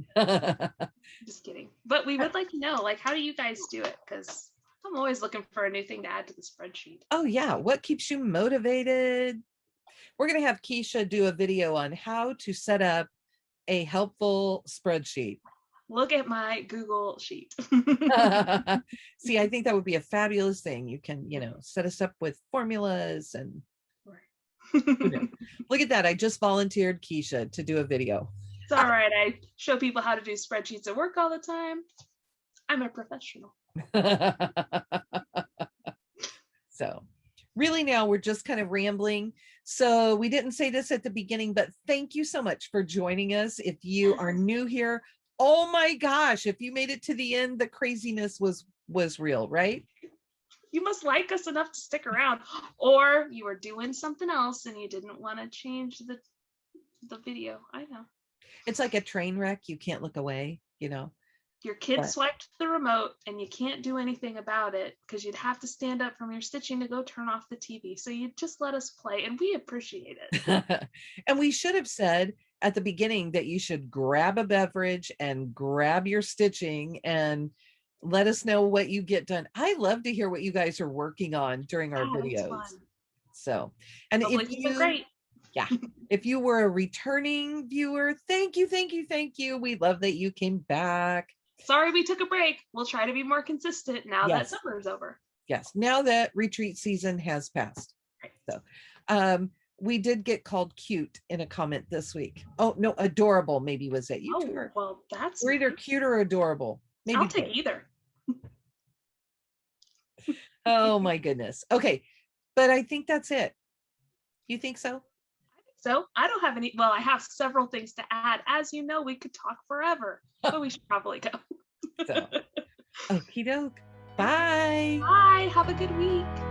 [SPEAKER 1] Just kidding. But we would like to know, like, how do you guys do it? Because I'm always looking for a new thing to add to the spreadsheet.
[SPEAKER 2] Oh yeah, what keeps you motivated? We're going to have Keisha do a video on how to set up a helpful spreadsheet.
[SPEAKER 1] Look at my Google sheet.
[SPEAKER 2] See, I think that would be a fabulous thing. You can, you know, set us up with formulas and look at that. I just volunteered Keisha to do a video.
[SPEAKER 1] It's all right. I show people how to do spreadsheets at work all the time. I'm a professional.
[SPEAKER 2] So really now we're just kind of rambling. So we didn't say this at the beginning, but thank you so much for joining us. If you are new here, oh my gosh, if you made it to the end, the craziness was real, right?
[SPEAKER 1] You must like us enough to stick around, or you were doing something else and you didn't want to change the video. I know.
[SPEAKER 2] It's like a train wreck. You can't look away, you know.
[SPEAKER 1] Your kid swiped the remote and you can't do anything about it because you'd have to stand up from your stitching to go turn off the TV. So you just let us play, and we appreciate it.
[SPEAKER 2] And we should have said, at the beginning that you should grab a beverage and grab your stitching and let us know what you get done. I love to hear what you guys are working on during our
[SPEAKER 1] Oh, it's
[SPEAKER 2] videos.
[SPEAKER 1] fun.
[SPEAKER 2] So, and
[SPEAKER 1] Hopefully
[SPEAKER 2] if
[SPEAKER 1] keep it
[SPEAKER 2] you,
[SPEAKER 1] great.
[SPEAKER 2] yeah, if you were a returning viewer, thank you, thank you, thank you. We love that you came back.
[SPEAKER 1] Sorry we took a break. We'll try to be more consistent now that
[SPEAKER 2] Yes.
[SPEAKER 1] summer is over.
[SPEAKER 2] Yes, now that retreat season has passed.
[SPEAKER 1] Right.
[SPEAKER 2] So, we did get called cute in a comment this week. Oh no, adorable maybe was it. You two
[SPEAKER 1] Oh,
[SPEAKER 2] are,
[SPEAKER 1] well, that's
[SPEAKER 2] we're either
[SPEAKER 1] nice.
[SPEAKER 2] cute or adorable. Maybe
[SPEAKER 1] I'll take
[SPEAKER 2] both.
[SPEAKER 1] either.
[SPEAKER 2] Oh my goodness. Okay, but I think that's it. You think so?
[SPEAKER 1] So I don't have any, well, I have several things to add. As you know, we could talk forever, but we should probably go.
[SPEAKER 2] So, okie doke. Bye.
[SPEAKER 1] Bye. Have a good week.